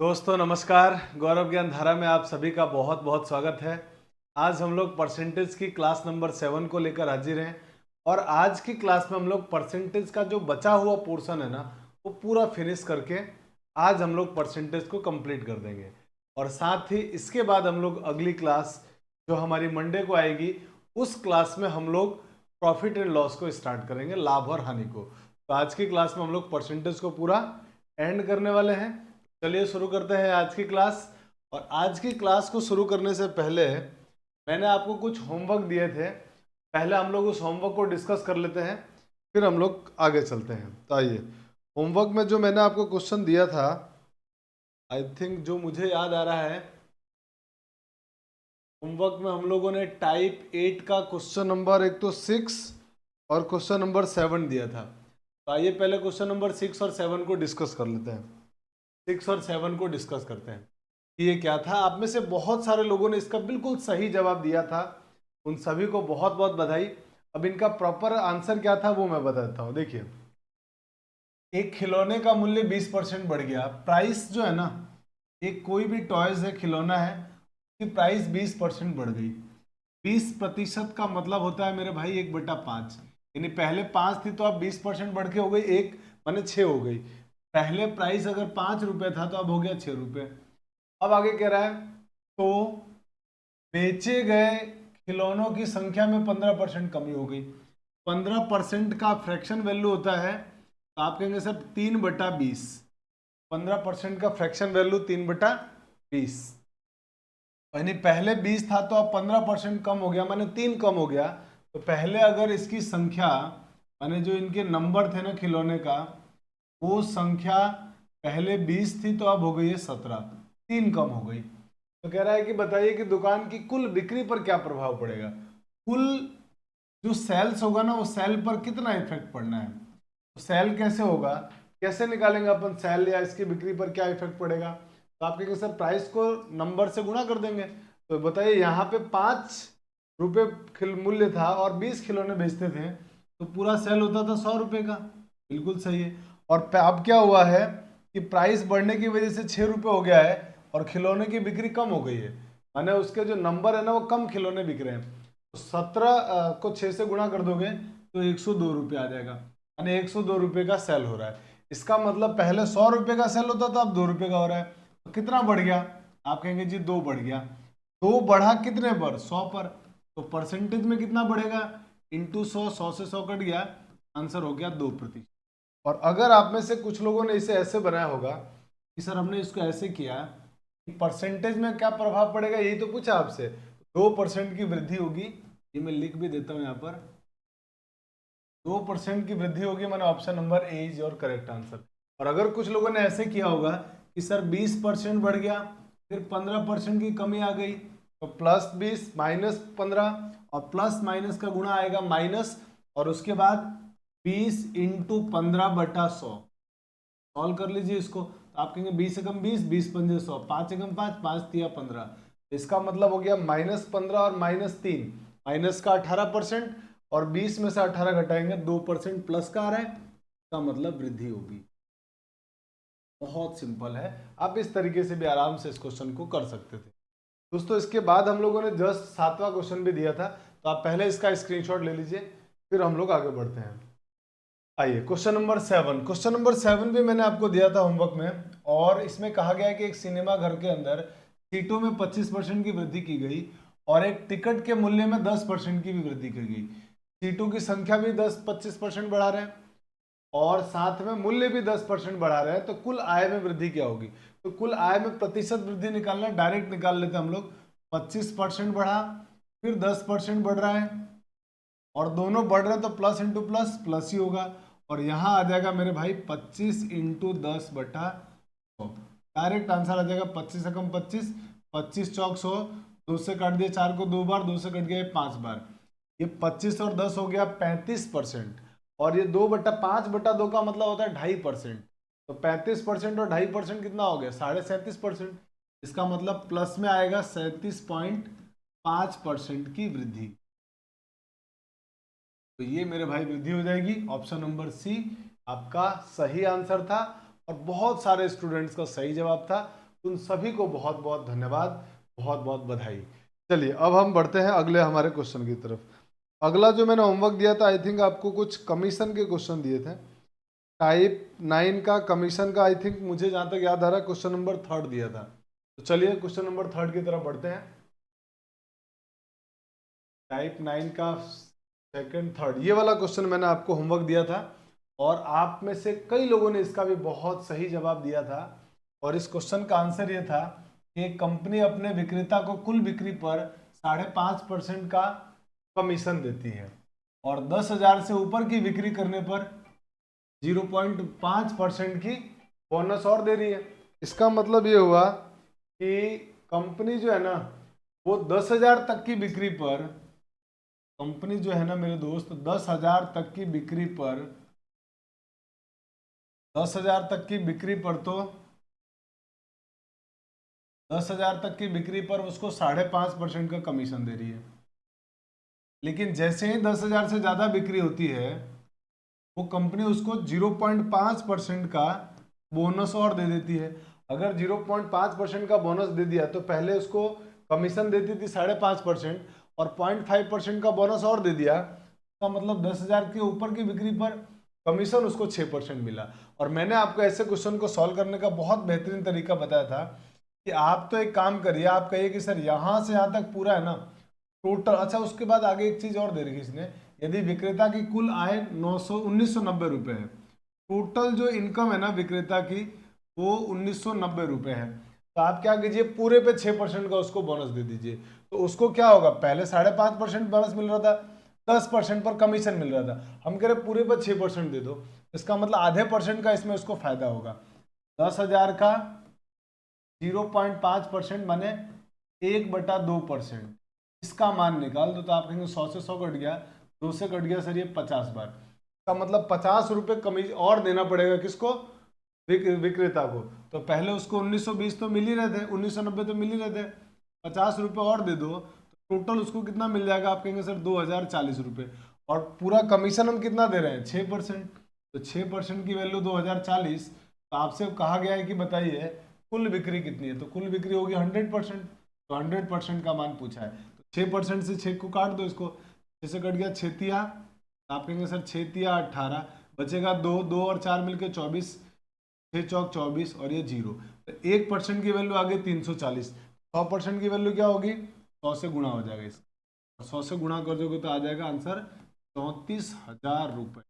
दोस्तों नमस्कार। गौरव ज्ञान धारा में आप सभी का बहुत बहुत स्वागत है। आज हम लोग परसेंटेज की क्लास नंबर 7 को लेकर हाजिर हैं और आज की क्लास में हम लोग परसेंटेज का जो बचा हुआ पोर्शन है ना वो पूरा फिनिश करके आज हम लोग परसेंटेज को कंप्लीट कर देंगे। और साथ ही इसके बाद हम लोग अगली क्लास जो हमारी मंडे को आएगी उस क्लास में हम लोग प्रॉफिट एंड लॉस को स्टार्ट करेंगे, लाभ और हानि को। तो आज की क्लास में हम लोग परसेंटेज को पूरा एंड करने वाले हैं। चलिए शुरू करते हैं आज की क्लास। और आज की क्लास को शुरू करने से पहले मैंने आपको कुछ होमवर्क दिए थे, पहले हम लोग उस होमवर्क को डिस्कस कर लेते हैं, फिर हम लोग आगे चलते हैं। तो आइए, होमवर्क में जो मैंने आपको क्वेश्चन दिया था, आई थिंक जो मुझे याद आ रहा है, होमवर्क में हम लोगों ने टाइप 8 का क्वेश्चन नंबर एक तो 6 और क्वेश्चन नंबर 7 दिया था। तो आइए पहले क्वेश्चन नंबर 6 और 7 को डिस्कस कर लेते हैं। 6 और 7 को डिस्कस करते हैं कि ये क्या था। आप में से बहुत सारे लोगों ने इसका बिल्कुल सही जवाब दिया था, उन सभी को बहुत बहुत बधाई। अब इनका प्रॉपर आंसर क्या था वो मैं बता देता हूँ। देखिए, एक खिलौने का मूल्य 20% बढ़ गया। प्राइस जो है ना, एक कोई भी टॉयज है, खिलौना है, उसकी प्राइस 20% बढ़ गई। 20% का मतलब होता है मेरे भाई 1/5, यानी पहले 5 थी तो अब 20% बढ़ के हो गई 1 माने 6 हो गई। पहले प्राइस अगर 5 रुपए था तो अब हो गया 6 रुपए। अब आगे कह रहा है तो बेचे गए खिलौनों की संख्या में 15% कमी हो गई। 15% का फ्रैक्शन वैल्यू होता है, तो आप कहेंगे सर 3/20। 15% का फ्रैक्शन वैल्यू 3/20, यानी पहले 20 था तो अब 15% कम हो गया, माने 3 कम हो गया। तो पहले अगर इसकी संख्या, माने जो इनके नंबर थे ना खिलौने का, वो संख्या पहले 20 थी तो अब हो गई है 17, 3 कम हो गई। तो कह रहा है कि बताइए कि दुकान की कुल बिक्री पर क्या प्रभाव पड़ेगा। कुल जो सेल्स होगा ना, वो सेल पर कितना इफेक्ट पड़ना है। तो सेल कैसे होगा, कैसे निकालेंगे अपन सेल, या इसकी बिक्री पर क्या इफेक्ट पड़ेगा। तो आप कहेंगे सर प्राइस को नंबर से गुणा कर देंगे। तो बताइए, यहाँ पे 5 रुपए मूल्य था और 20 खिलौने बेचते थे, तो पूरा सेल होता था 100 रुपए का। बिल्कुल सही है। और अब क्या हुआ है कि प्राइस बढ़ने की वजह से 6 रुपए हो गया है और खिलौने की बिक्री कम हो गई है, माने उसके जो नंबर है ना वो कम खिलौने बिक रहे हैं। तो 17 को 6 से गुणा कर दोगे तो 102 रुपये आ जाएगा, यानी 102 रुपये का सेल हो रहा है। इसका मतलब पहले 100 रुपये का सेल होता था, अब 2 रुपये का हो रहा है। तो कितना बढ़ गया, आप कहेंगे जी 2 बढ़ गया। 2 बढ़ा कितने पर, 100 पर। तो परसेंटेज में कितना बढ़ेगा, इंटू 100, 100 से 100 कट गया, आंसर हो गया 2%। और अगर आप में से कुछ लोगों ने इसे ऐसे बनाया होगा कि सर हमने इसको ऐसे किया कि परसेंटेज में क्या प्रभाव पड़ेगा, यही तो पूछा आपसे। 2% की वृद्धि होगी, ये मैं लिख भी देता हूं यहाँ पर, 2% की वृद्धि होगी, मैंने option number A is your correct answer. और अगर कुछ लोगों ने ऐसे किया होगा कि सर 20% बढ़ गया, फिर 15% की कमी आ गई, तो +20 -15, और प्लस माइनस का गुणा आएगा माइनस, और उसके बाद 20 × 15/100। सॉल्व कर लीजिए इसको, तो आप कहेंगे 20 एकम 20, 20×5 100, 5 एकम 5, 5 तिया 15। इसका मतलब हो गया -15 और -3, माइनस का 18%, और 20 में से 18 घटाएंगे 2% प्लस का आ रहा है, इसका मतलब वृद्धि होगी। बहुत सिंपल है, आप इस तरीके से भी आराम से इस क्वेश्चन को कर सकते थे। दोस्तों इसके बाद हम लोगों ने जस्ट 7वां क्वेश्चन भी दिया था, तो आप पहले इसका स्क्रीनशॉट ले लीजिए, फिर हम लोग आगे बढ़ते हैं। आइए क्वेश्चन नंबर 7। क्वेश्चन नंबर 7 भी मैंने आपको दिया था होमवर्क में, और इसमें कहा गया है कि एक सिनेमा घर के अंदर सीटों में 25% की वृद्धि की गई और एक टिकट के मूल्य में 10% की भी वृद्धि की गई। सीटों की संख्या भी 25% बढ़ा रहे हैं और साथ में मूल्य भी 10% बढ़ा रहे हैं, तो कुल आय में वृद्धि क्या होगी। तो कुल आय में प्रतिशत वृद्धि निकालना, डायरेक्ट निकाल लेते हैं हम लोग। 25% बढ़ा, फिर 10% बढ़ रहा है, और दोनों बढ़ रहे हैं तो प्लस इंटू प्लस प्लस ही होगा। और यहाँ आ जाएगा मेरे भाई 25 × 10/100, डायरेक्ट आंसर आ जाएगा 25 एकम 25, 25 चौक 100, 2 से काट दिया 4 को 2 बार, 2 से कट गया 5 बार, ये 25 और 10 हो गया 35%, और ये 2/5/2 का मतलब होता है 2.5%। तो 35% और 2.5% कितना हो गया, 37.5%। इसका मतलब प्लस में आएगा 37.5% की वृद्धि। तो ये मेरे भाई वृद्धि हो जाएगी। ऑप्शन नंबर सी आपका सही आंसर था, और बहुत सारे स्टूडेंट्स का सही जवाब था। उन सभी को बहुत बहुत धन्यवाद, बहुत बहुत बधाई। चलिए अब हम बढ़ते हैं अगले हमारे क्वेश्चन की तरफ। अगला जो मैंने होमवर्क दिया था, आई थिंक आपको कुछ कमीशन के क्वेश्चन दिए थे। टाइप 9 का कमीशन का, आई थिंक मुझे जहाँ तक याद आ रहा है क्वेश्चन नंबर 3 दिया था। तो चलिए क्वेश्चन नंबर 3 की तरफ बढ़ते हैं। टाइप 9 का सेकंड थर्ड, ये वाला क्वेश्चन मैंने आपको होमवर्क दिया था और आप में से कई लोगों ने इसका भी बहुत सही जवाब दिया था। और इस क्वेश्चन का आंसर ये था कि कंपनी अपने विक्रेता को कुल बिक्री पर 5.5% का कमीशन देती है और 10,000 से ऊपर की बिक्री करने पर 0.5% की बोनस और दे रही है। इसका मतलब ये हुआ कि कंपनी जो है ना, वो 10,000 तक की बिक्री पर, कंपनी जो है ना मेरे दोस्त, 10,000 तक की बिक्री पर, 10,000 तक की बिक्री पर तो 10,000 तक की बिक्री पर उसको 5.5% का कमीशन दे रही है। लेकिन जैसे ही 10,000 से ज्यादा बिक्री होती है, वो कंपनी उसको 0.5% का बोनस और दे देती है। अगर 0.5% का बोनस दे दिया तो पहले उसको कमीशन देती थी 5.5% और 0.5% का बोनस और दे दिया, तो मतलब 10,000 के ऊपर की बिक्री पर कमीशन उसको 6% मिला। और मैंने आपको ऐसे क्वेश्चन को सॉल्व करने का बहुत बेहतरीन तरीका बताया था कि आप तो एक काम करिए, आप कहिए कि सर यहाँ से यहाँ तक पूरा है ना टोटल। अच्छा, उसके बाद आगे एक चीज और दे रखी इसने, यदि विक्रेता की कुल आय 1990 रुपए है, टोटल जो इनकम है ना विक्रेता की वो 1990 रुपए है, तो आप क्या कीजिए, पूरे पे 6% का उसको बोनस दे दीजिए। तो उसको क्या होगा, पहले 5.5% बोनस मिल रहा था, 10% पर कमीशन मिल रहा था, हम कह रहे पूरे पर 6% दे दो, इसका मतलब आधे परसेंट का इसमें उसको फायदा होगा। 10,000 का 0.5% माने 1/2%, इसका मान निकाल दो तो आप कहेंगे 100 से 100 कट गया, 2 से कट गया सर ये 50 बार, इसका मतलब 50 रुपए कमीज और देना पड़ेगा किसको, विक्रेता को। तो पहले उसको 1920 तो मिल ही रहे थे, 1990 तो मिल ही रहे थे, 50 रुपए और दे दो तो टोटल उसको कितना मिल जाएगा, आप कहेंगे सर 2,040 रुपए। और पूरा कमीशन हम कितना दे रहे हैं, 6%, तो 6% की वैल्यू 2,040। तो आपसे कहा गया है कि बताइए कुल बिक्री कितनी है, तो कुल बिक्री होगी 100%, तो 100% का मान पूछा है। तो 6% से 6 को काट दो, इसको 6 से कट गया 6 तिया, आप कहेंगे सर 6 तिया 18, बचेगा 2, 2 और 4 मिलके 24, 6 चौक 24 और ये 0। तो 1% की वैल्यू आ गई 340, 100% की वैल्यू क्या होगी, 100 से गुणा हो जाएगा इसका, 100 से गुणा कर दोगे तो आ जाएगा आंसर 34,000 रुपए।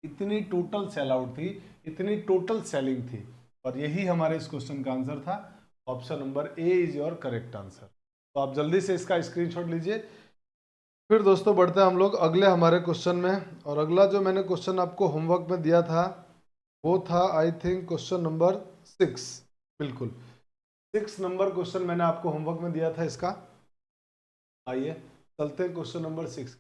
इतनी टोटल सेल आउट थी, इतनी टोटल सेलिंग थी, और यही हमारे इस क्वेश्चन का आंसर था। Option number A is your correct answer. तो आप जल्दी से इसका स्क्रीनशॉट लीजिए। फिर दोस्तों बढ़ते हैं हम लोग अगले हमारे क्वेश्चन में, और अगला जो मैंने क्वेश्चन आपको होमवर्क में दिया था वो था आई थिंक क्वेश्चन नंबर 6, बिल्कुल 6 नंबर क्वेश्चन मैंने आपको होमवर्क में दिया था इसका। आइए चलते हैं क्वेश्चन नंबर 6।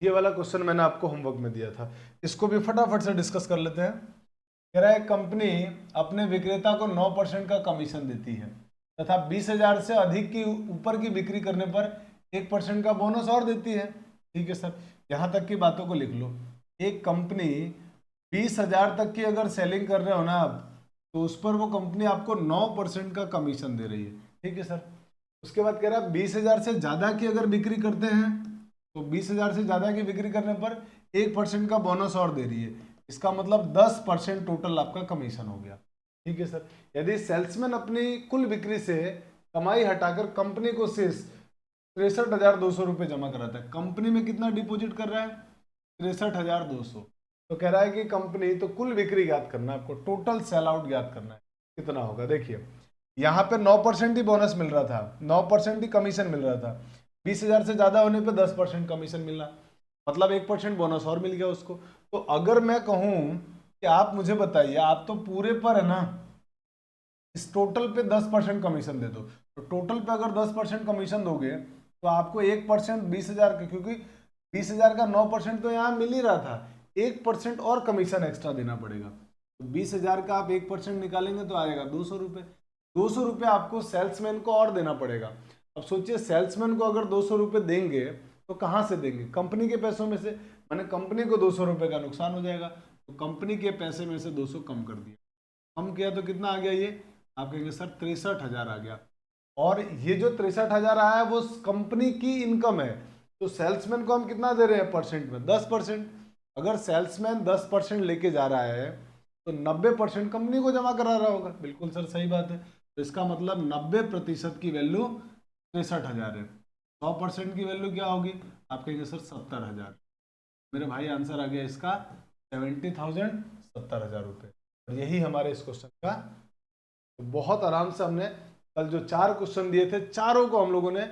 ये वाला क्वेश्चन मैंने आपको होमवर्क में दिया था, इसको भी फटाफट से डिस्कस कर लेते हैं। कह रहा है कंपनी अपने विक्रेता को 9% का कमीशन देती है तथा 20,000 से अधिक की ऊपर की बिक्री करने पर 1% का बोनस और देती है। ठीक है सर, यहाँ तक की बातों को लिख लो। एक कंपनी 20,000 तक की अगर सेलिंग कर रहे हो ना आप, तो उस पर वो कंपनी आपको 9% का कमीशन दे रही है। ठीक है सर, उसके बाद कह रहा है 20,000 से ज़्यादा की अगर बिक्री करते हैं तो 20,000 से ज़्यादा की बिक्री करने पर 1% का बोनस और दे रही है। इसका मतलब 10% टोटल आपका कमीशन हो गया। ठीक है सर, यदि सेल्समैन अपनी कुल बिक्री से कमाई हटाकर कंपनी को शेष 63,200 रुपये जमा कराता है, कंपनी में कितना डिपॉजिट कर रहा है, 63,200। तो कह रहा है कि कंपनी, तो कुल बिक्री ज्ञात करना है आपको, टोटल सेल आउट ज्ञात करना है कितना होगा। देखिए यहाँ पे 9% ही बोनस मिल रहा था, 9% ही कमीशन मिल रहा था, 20,000 से ज्यादा होने पे 10% कमीशन मिलना, मतलब 1% बोनस और मिल गया उसको। तो अगर मैं कहूं कि आप मुझे बताइए, आप तो पूरे पर है ना, इस टोटल पे 10% कमीशन दे दो, तो टोटल पे अगर 10% कमीशन दोगे तो आपको 1% 20,000 का, क्योंकि 20,000 का 9% तो यहाँ मिल ही रहा था, 1% और कमीशन एक्स्ट्रा देना पड़ेगा। तो 20,000 का आप 1% निकालेंगे तो आएगा 200 रुपये। 200 रुपये आपको सेल्समैन को और देना पड़ेगा। अब सोचिए सेल्समैन को अगर 200 रुपये देंगे तो कहाँ से देंगे, कंपनी के पैसों में से, मैंने कंपनी को 200 रुपये का नुकसान हो जाएगा, तो कंपनी के पैसे में से 200 कम कर दिया, कम किया तो कितना आ गया, ये आप कहेंगे सर 63,000 आ गया, और ये जो 63,000 आया है वो कंपनी की इनकम है, तो सेल्समैन को हम कितना दे रहे हैं परसेंट में, 10%। अगर सेल्समैन 10% लेके जा रहा है तो 90% कंपनी को जमा करा रहा होगा। बिल्कुल सर सही बात है। तो इसका मतलब 90% की वैल्यू 63,000 है। 100% की वैल्यू क्या होगी, आप कहेंगे सर 70,000। मेरे भाई आंसर आ गया इसका 70,000, 70,000 रुपये। और यही हमारे इस क्वेश्चन का, तो बहुत आराम से हमने कल जो 4 क्वेश्चन दिए थे, चारों को हम लोगों ने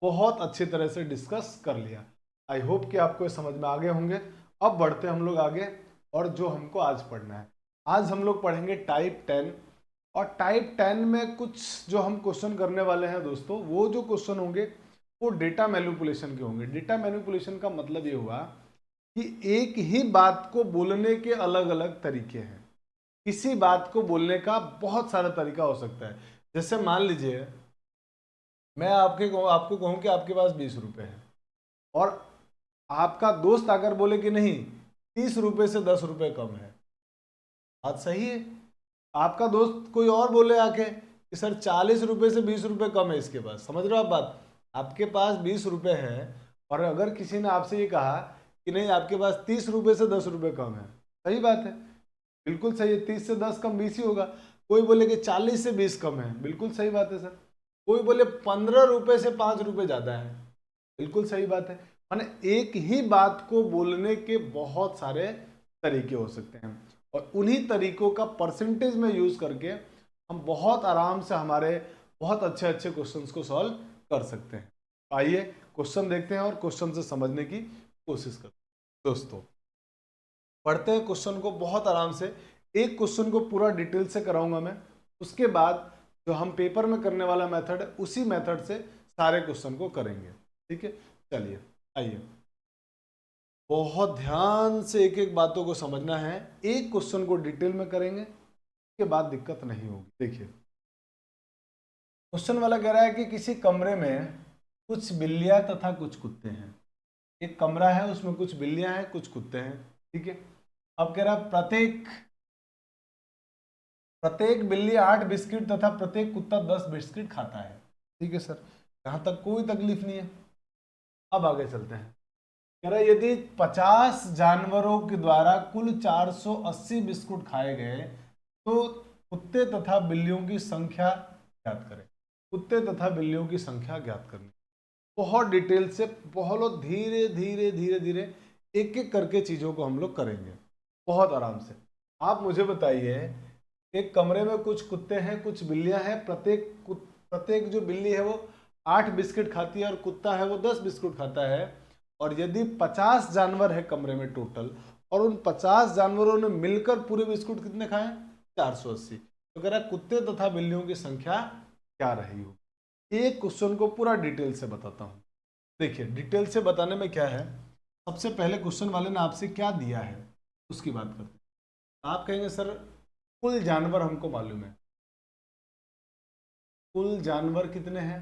बहुत अच्छी तरह से डिस्कस कर लिया। आई होप कि आपको ये समझ में आ गए होंगे। अब बढ़ते हम लोग आगे, और जो हमको आज पढ़ना है, आज हम लोग पढ़ेंगे टाइप 10। और टाइप 10 में कुछ जो हम क्वेश्चन करने वाले हैं दोस्तों, वो जो क्वेश्चन होंगे वो डेटा मैनिपुलेशन के होंगे। डेटा मैनिपुलेशन का मतलब ये हुआ कि एक ही बात को बोलने के अलग अलग तरीके हैं। किसी बात को बोलने का बहुत सारा तरीका हो सकता है। जैसे मान लीजिए मैं आपको कहूं कि आपके पास 20 रुपए है, और आपका दोस्त आकर बोले कि नहीं 30 रुपए से 10 रुपए कम है। बात सही है। आपका दोस्त कोई और बोले आके कि सर 40 रुपए से 20 रुपए कम है इसके पास। समझ रहे हो आप बात? आपके पास 20 रुपए है, और अगर किसी ने आपसे ये कहा कि नहीं आपके पास 30 रुपए से 10 रुपए कम है, सही बात है, बिल्कुल सही है। 30 से 10 कम 20 ही होगा। कोई बोले कि 40 से 20 कम है, बिल्कुल सही बात है सर। कोई बोले 15 रुपए से 5 रुपए ज्यादा है, बिल्कुल सही बात है। माने एक ही बात को बोलने के बहुत सारे तरीके हो सकते हैं, और उन्हीं तरीकों का परसेंटेज में यूज करके हम बहुत आराम से हमारे बहुत अच्छे अच्छे क्वेश्चंस को सॉल्व कर सकते हैं। आइए क्वेश्चन देखते हैं और क्वेश्चन से समझने की कोशिश करते हैं। दोस्तों पढ़ते हैं क्वेश्चन को बहुत आराम से। एक क्वेश्चन को पूरा डिटेल से कराऊंगा मैं, उसके बाद जो हम पेपर में करने वाला मेथड है उसी मेथड से सारे क्वेश्चन को करेंगे। ठीक है, चलिए आइए। बहुत ध्यान से एक एक बातों को समझना है। एक क्वेश्चन को डिटेल में करेंगे, उसके बाद दिक्कत नहीं होगी। देखिए क्वेश्चन वाला कह रहा है कि किसी कमरे में कुछ बिल्लियां तथा कुछ कुत्ते हैं। एक कमरा है, उसमें कुछ बिल्लियां हैं कुछ कुत्ते हैं। ठीक है, अब कह रहा है प्रत्येक प्रत्येक बिल्ली 8 बिस्किट तथा प्रत्येक कुत्ता 10 बिस्किट खाता है। ठीक है सर, यहां तक कोई तकलीफ नहीं है। अब आगे चलते हैं। कह रहा है यदि 50 जानवरों के द्वारा कुल 480 बिस्कुट खाए गए तो कुत्ते तथा बिल्लियों की संख्या ज्ञात करें। कुत्ते तथा बिल्लियों की संख्या ज्ञात करनी। बहुत डिटेल से, बहुत धीरे धीरे धीरे धीरे एक एक करके चीजों को हम लोग करेंगे बहुत आराम से। आप मुझे बताइए, एक कमरे में कुछ कुत्ते हैं कुछ बिल्लियां हैं, प्रत्येक जो बिल्ली है वो 8 बिस्किट खाती है और कुत्ता है वो 10 बिस्कुट खाता है। और यदि 50 जानवर है कमरे में टोटल, और उन 50 जानवरों ने मिलकर पूरे बिस्कुट कितने खाए, 480, तो कह रहा है कुत्ते तथा बिल्लियों की संख्या क्या रही हो। एक क्वेश्चन को पूरा डिटेल से बताता हूं। देखिए डिटेल से बताने में क्या है, सबसे पहले क्वेश्चन वाले ने आपसे क्या दिया है उसकी बात करते हैं। आप कहेंगे सर कुल जानवर हमको मालूम है, कुल जानवर कितने हैं,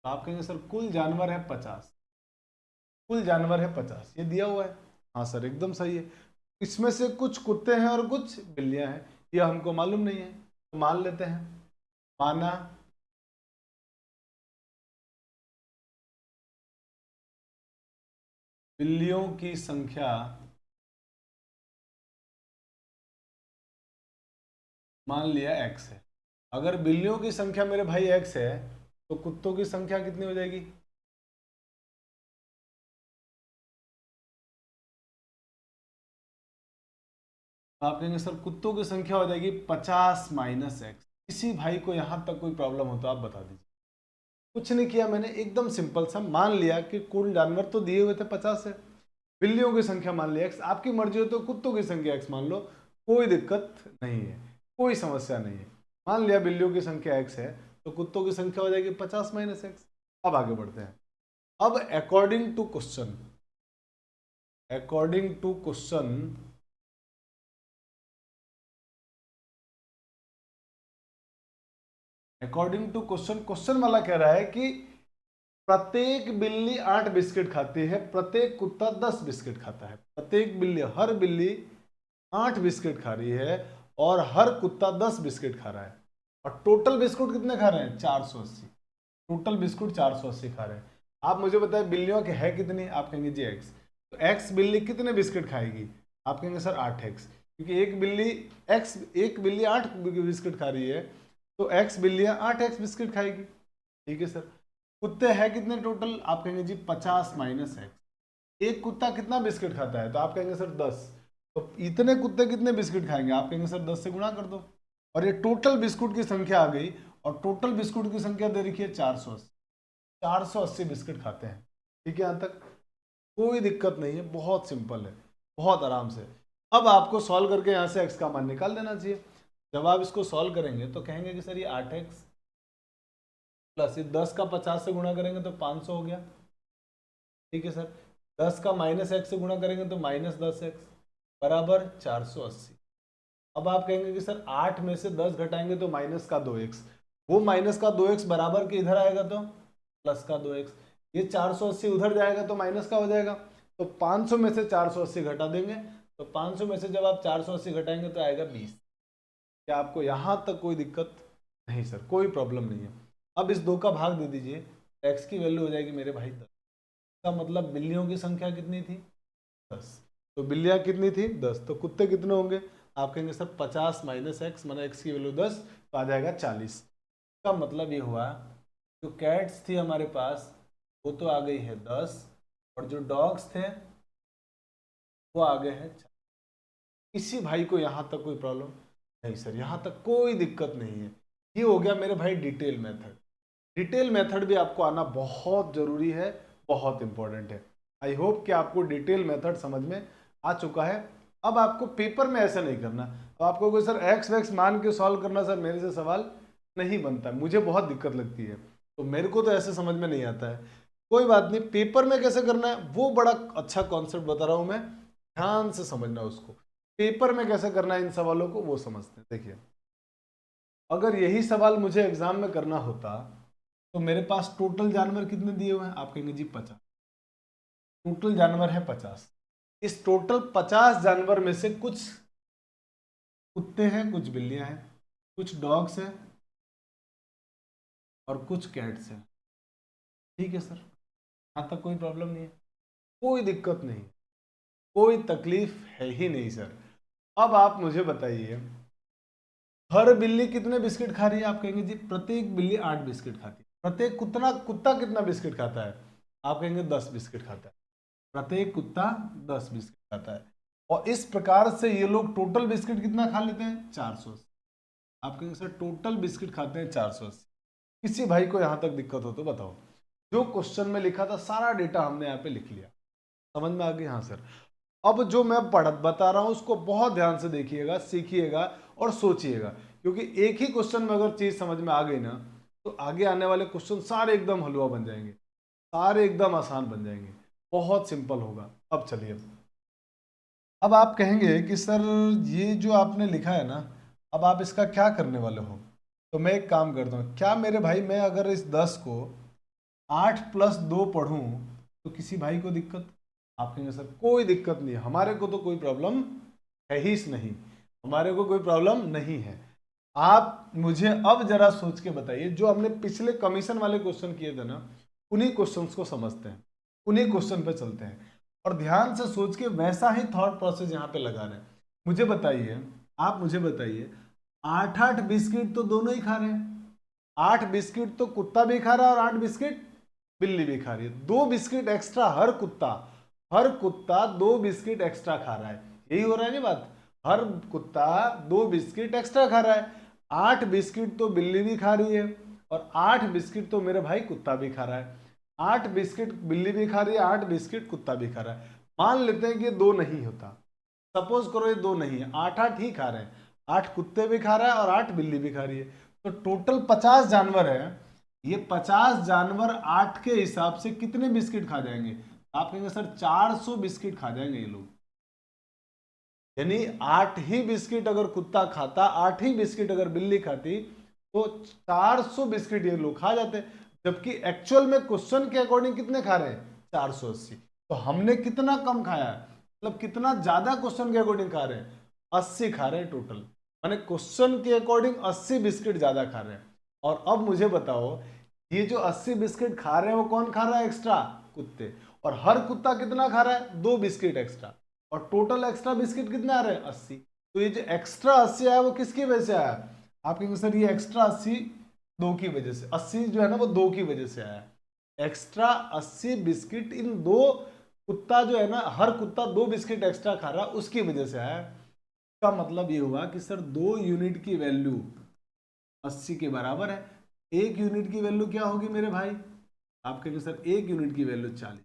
तो आप कहेंगे सर कुल जानवर है 50। कुल जानवर है 50, ये दिया हुआ है। हाँ सर एकदम सही है। इसमें से कुछ कुत्ते हैं और कुछ बिल्लियां हैं, ये हमको मालूम नहीं है, तो मान लेते हैं। माना बिल्लियों की संख्या मान लिया x है। अगर बिल्लियों की संख्या मेरे भाई x है तो कुत्तों की संख्या कितनी हो जाएगी, तो आप कहेंगे सर कुत्तों की संख्या हो जाएगी 50 माइनस एक्स। किसी भाई को यहां तक कोई प्रॉब्लम हो तो आप बता दीजिए। कुछ नहीं किया मैंने, एकदम सिंपल सा मान लिया कि कुल जानवर तो दिए हुए थे 50 है, बिल्लियों की संख्या मान लिया x। आपकी मर्जी हो तो कुत्तों की संख्या x मान लो, कोई दिक्कत नहीं है, कोई समस्या नहीं है। मान लिया बिल्लियों की संख्या x है तो कुत्तों की संख्या हो जाएगी 50 माइनस एक्स। अब आगे बढ़ते हैं। अब अकॉर्डिंग टू क्वेश्चन क्वेश्चन वाला कह रहा है कि प्रत्येक बिल्ली 8 बिस्किट खाती है, प्रत्येक कुत्ता 10 बिस्किट खाता है। प्रत्येक बिल्ली, हर बिल्ली 8 बिस्किट खा रही है और हर कुत्ता 10 बिस्किट खा रहा है, और टोटल बिस्कुट कितने खा रहे हैं? 480। टोटल बिस्कुट 480 खा रहे हैं। आप मुझे बताएं बिल्लियों के है कितनी? आप कहेंगे जी एक्स। तो एक्स बिल्ली कितने बिस्किट खाएगी? आप कहेंगे सर 8x, क्योंकि एक बिल्ली 8 बिस्किट खा रही है, तो एक्स बिल्लियां 8x बिस्किट खाएगी। ठीक है सर। कुत्ते हैं कितने टोटल? आप कहेंगे जी 50 माइनस एक्स। एक कुत्ता कितना बिस्किट खाता है? तो आप कहेंगे सर 10। तो इतने कुत्ते कितने बिस्किट खाएंगे? आप कहेंगे सर 10 से गुणा कर दो, और ये टोटल बिस्कुट की संख्या आ गई, और टोटल बिस्कुट की संख्या दे रखी है 480। 480 बिस्किट खाते हैं। ठीक है, यहां तक कोई दिक्कत नहीं है, बहुत सिंपल है, बहुत आराम से। अब आपको सॉल्व करके यहां से x का मान निकाल देना चाहिए। जब आप इसको सॉल्व करेंगे तो कहेंगे कि सर ये 8x प्लस ये 10 का 50 से गुणा करेंगे तो 500 हो गया। ठीक है सर। 10 का माइनस एक्स से गुणा करेंगे तो माइनस 10x बराबर 480। अब आप कहेंगे कि सर 8 में से 10 घटाएंगे तो माइनस का 2x, वो माइनस का 2x बराबर के इधर आएगा तो प्लस का 2x, ये 480 उधर जाएगा तो माइनस का हो जाएगा। तो 500 में से 480 घटा देंगे, तो 500 में से जब आप 480 घटाएंगे तो आएगा 20। क्या आपको यहां तक कोई दिक्कत? नहीं सर, कोई प्रॉब्लम नहीं है। अब इस 2 का भाग दे दीजिए, x की वैल्यू हो जाएगी मेरे भाई 10। का मतलब बिल्लियों की संख्या कितनी थी? 10। तो बिल्लियां कितनी थी? 10। तो कुत्ते कितने होंगे? आप कहेंगे सर 50 माइनस एक्स, माना एक्स की वैल्यू 10, तो आ जाएगा 40। का मतलब ये हुआ जो कैट्स थी हमारे पास वो तो आ गई है 10, और जो डॉग्स थे वो आ गए हैं 40। किसी भाई को यहाँ तक कोई प्रॉब्लम? नहीं सर, यहाँ तक कोई दिक्कत नहीं है। ये हो गया मेरे भाई डिटेल मेथड। डिटेल मेथड भी आपको आना बहुत जरूरी है, बहुत इंपॉर्टेंट है। आई होप कि आपको डिटेल मेथड समझ में आ चुका है। अब आपको पेपर में ऐसा नहीं करना। अब आपको कोई सर एक्स वैक्स मान के सॉल्व करना, सर मेरे से सवाल नहीं बनता, मुझे बहुत दिक्कत लगती है, तो मेरे को तो ऐसे समझ में नहीं आता है। कोई बात नहीं, पेपर में कैसे करना है वो बड़ा अच्छा कॉन्सेप्ट बता रहा हूं मैं, ध्यान से समझना उसको। पेपर में कैसे करना है इन सवालों को वो समझते हैं। देखिए, अगर यही सवाल मुझे एग्जाम में करना होता तो मेरे पास टोटल जानवर कितने दिए हुए हैं? आप कहेंगे जी 50। टोटल जानवर है 50। इस टोटल 50 जानवर में से कुछ कुत्ते हैं, कुछ बिल्लियां हैं, कुछ डॉग्स हैं और कुछ कैट्स हैं। ठीक है सर, यहां तक कोई प्रॉब्लम नहीं है, कोई दिक्कत नहीं, कोई तकलीफ है ही नहीं सर। अब आप मुझे बताइए हर बिल्ली कितने बिस्किट खा रही है? आप कहेंगे जी प्रत्येक बिल्ली 8 बिस्किट खाती है। प्रत्येक कुत्ता कितना बिस्किट खाता है? आप कहेंगे 10 बिस्किट खाता है। प्रत्येक कुत्ता 10 बिस्किट खाता है, और इस प्रकार से ये लोग टोटल बिस्किट कितना खा लेते हैं? 480। आप कहेंगे सर टोटल बिस्किट खाते हैं 480। किसी भाई को यहां तक दिक्कत हो तो बताओ। जो क्वेश्चन में लिखा था सारा डेटा हमने यहाँ पे लिख लिया, समझ में आ गई? हाँ सर। अब जो मैं बता रहा हूं उसको बहुत ध्यान से देखिएगा, सीखिएगा और सोचिएगा, क्योंकि एक ही क्वेश्चन में अगर चीज समझ में आ गई ना तो आगे आने वाले क्वेश्चन सारे एकदम हलवा बन जाएंगे, सारे एकदम आसान बन जाएंगे, बहुत सिंपल होगा। अब चलिए, अब आप कहेंगे कि सर ये जो आपने लिखा है ना, अब आप इसका क्या करने वाले हो? तो मैं एक काम करता हूँ, क्या मेरे भाई मैं अगर इस 10 को 8 प्लस 2 पढ़ूं तो किसी भाई को दिक्कत? आप कहेंगे सर कोई दिक्कत नहीं है, हमारे को तो कोई प्रॉब्लम है ही नहीं, हमारे को कोई प्रॉब्लम नहीं है। आप मुझे अब जरा सोच के बताइए, जो हमने पिछले कमीशन वाले क्वेश्चन किए थे ना, उन्हीं क्वेश्चंस को समझते हैं, उन्हीं क्वेश्चन पे चलते हैं, और ध्यान से सोच के वैसा ही थॉट प्रोसेस यहाँ पे लगा रहे हैं। मुझे बताइए, आप मुझे बताइए, 8-8 बिस्किट तो दोनों ही खा रहे हैं। 8 बिस्किट तो कुत्ता भी खा रहा है और 8 बिस्किट बिल्ली भी खा रही है। 2 बिस्किट एक्स्ट्रा हर कुत्ता 2 बिस्किट एक्स्ट्रा खा रहा है। यही हो रहा है ना बात? हर कुत्ता 2 बिस्किट एक्स्ट्रा खा रहा है। 8 बिस्किट तो बिल्ली भी खा रही है, और 8 बिस्किट तो मेरे भाई कुत्ता भी खा रहा है। 8 बिस्किट बिल्ली भी खा रही है, 8 बिस्किट कुत्ता भी खा रहा है। मान लेते हैं कि ये 2 नहीं होता, सपोज करो ये 2 नहीं है, 8-8 ही खा रहे हैं। 8 कुत्ते भी खा रहा है और 8 बिल्ली भी खा रही है, तो टोटल 50 जानवर है। ये 50 जानवर 8 के हिसाब से कितने बिस्किट खा जाएंगे? आप कहेंगे सर 400 बिस्किट खा जाएंगे ये लोग। यानी 8 ही बिस्किट अगर कुत्ता खाता, 8 ही बिस्किट अगर बिल्ली खाती, तो 400 बिस्किट ये लोग खा जाते। जबकि एक्चुअल में क्वेश्चन के अकॉर्डिंग कितने खा रहे हैं? 480। तो हमने कितना कम खाया है, मतलब कितना ज्यादा क्वेश्चन के अकॉर्डिंग खा रहे हैं? 80 खा रहे हैं टोटल। माने क्वेश्चन के अकॉर्डिंग 80 बिस्किट ज्यादा खा रहे हैं। और अब मुझे बताओ, ये जो 80 बिस्किट खा रहे हैं वो कौन खा रहा है? एक्स्ट्रा, कुत्ते। और हर कुत्ता कितना खा रहा है? 2 बिस्किट एक्स्ट्रा। और टोटल एक्स्ट्रा बिस्किट कितने आ रहे हैं? 80। तो ये जो एक्स्ट्रा 80 आया वो किसकी वजह से आया? आप कहेंगे सर ये एक्स्ट्रा 80 दो की वजह से, 80 जो है ना वो 2 की वजह से आया। एक्स्ट्रा 80 बिस्किट इन दो कुत्ता जो है ना, हर कुत्ता 2 बिस्किट एक्स्ट्रा खा रहा, उसकी वजह से आया। का मतलब ये हुआ कि सर 2 यूनिट की वैल्यू 80 के बराबर है। 1 यूनिट की वैल्यू क्या होगी मेरे भाई? आप कहेंगे सर 1 यूनिट की वैल्यू 40।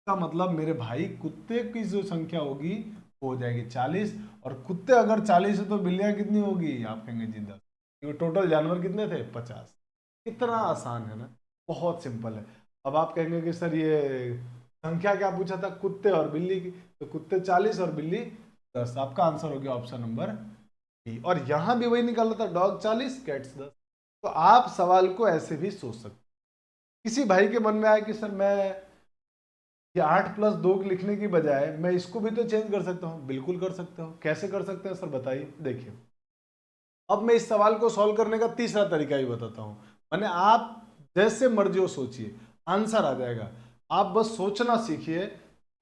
का मतलब मेरे भाई कुत्ते की जो संख्या होगी वो हो जाएगी 40। और कुत्ते अगर 40 है तो बिल्लियां कितनी होगी? आप कहेंगे जी 10। क्योंकि टोटल जानवर कितने थे? 50। कितना आसान है ना, बहुत सिंपल है। अब आप कहेंगे कि सर ये संख्या क्या पूछा था? कुत्ते और बिल्ली की। तो कुत्ते 40 और बिल्ली 10। आपका आंसर हो गया ऑप्शन नंबर बी। और यहां भी वही निकाला था, डॉग 40 कैट्स 10। तो आप सवाल को ऐसे भी सोच सकते। किसी भाई के मन में आया कि सर मैं ये 8+2 लिखने की बजाय मैं इसको भी तो चेंज कर सकता हूँ। बिल्कुल कर सकते हो। कैसे कर सकते हैं सर बताइए? देखिए, अब मैं इस सवाल को सॉल्व करने का तीसरा तरीका भी बताता हूँ। माने आप जैसे मर्जी हो सोचिए, आंसर आ जाएगा। आप बस सोचना सीखिए,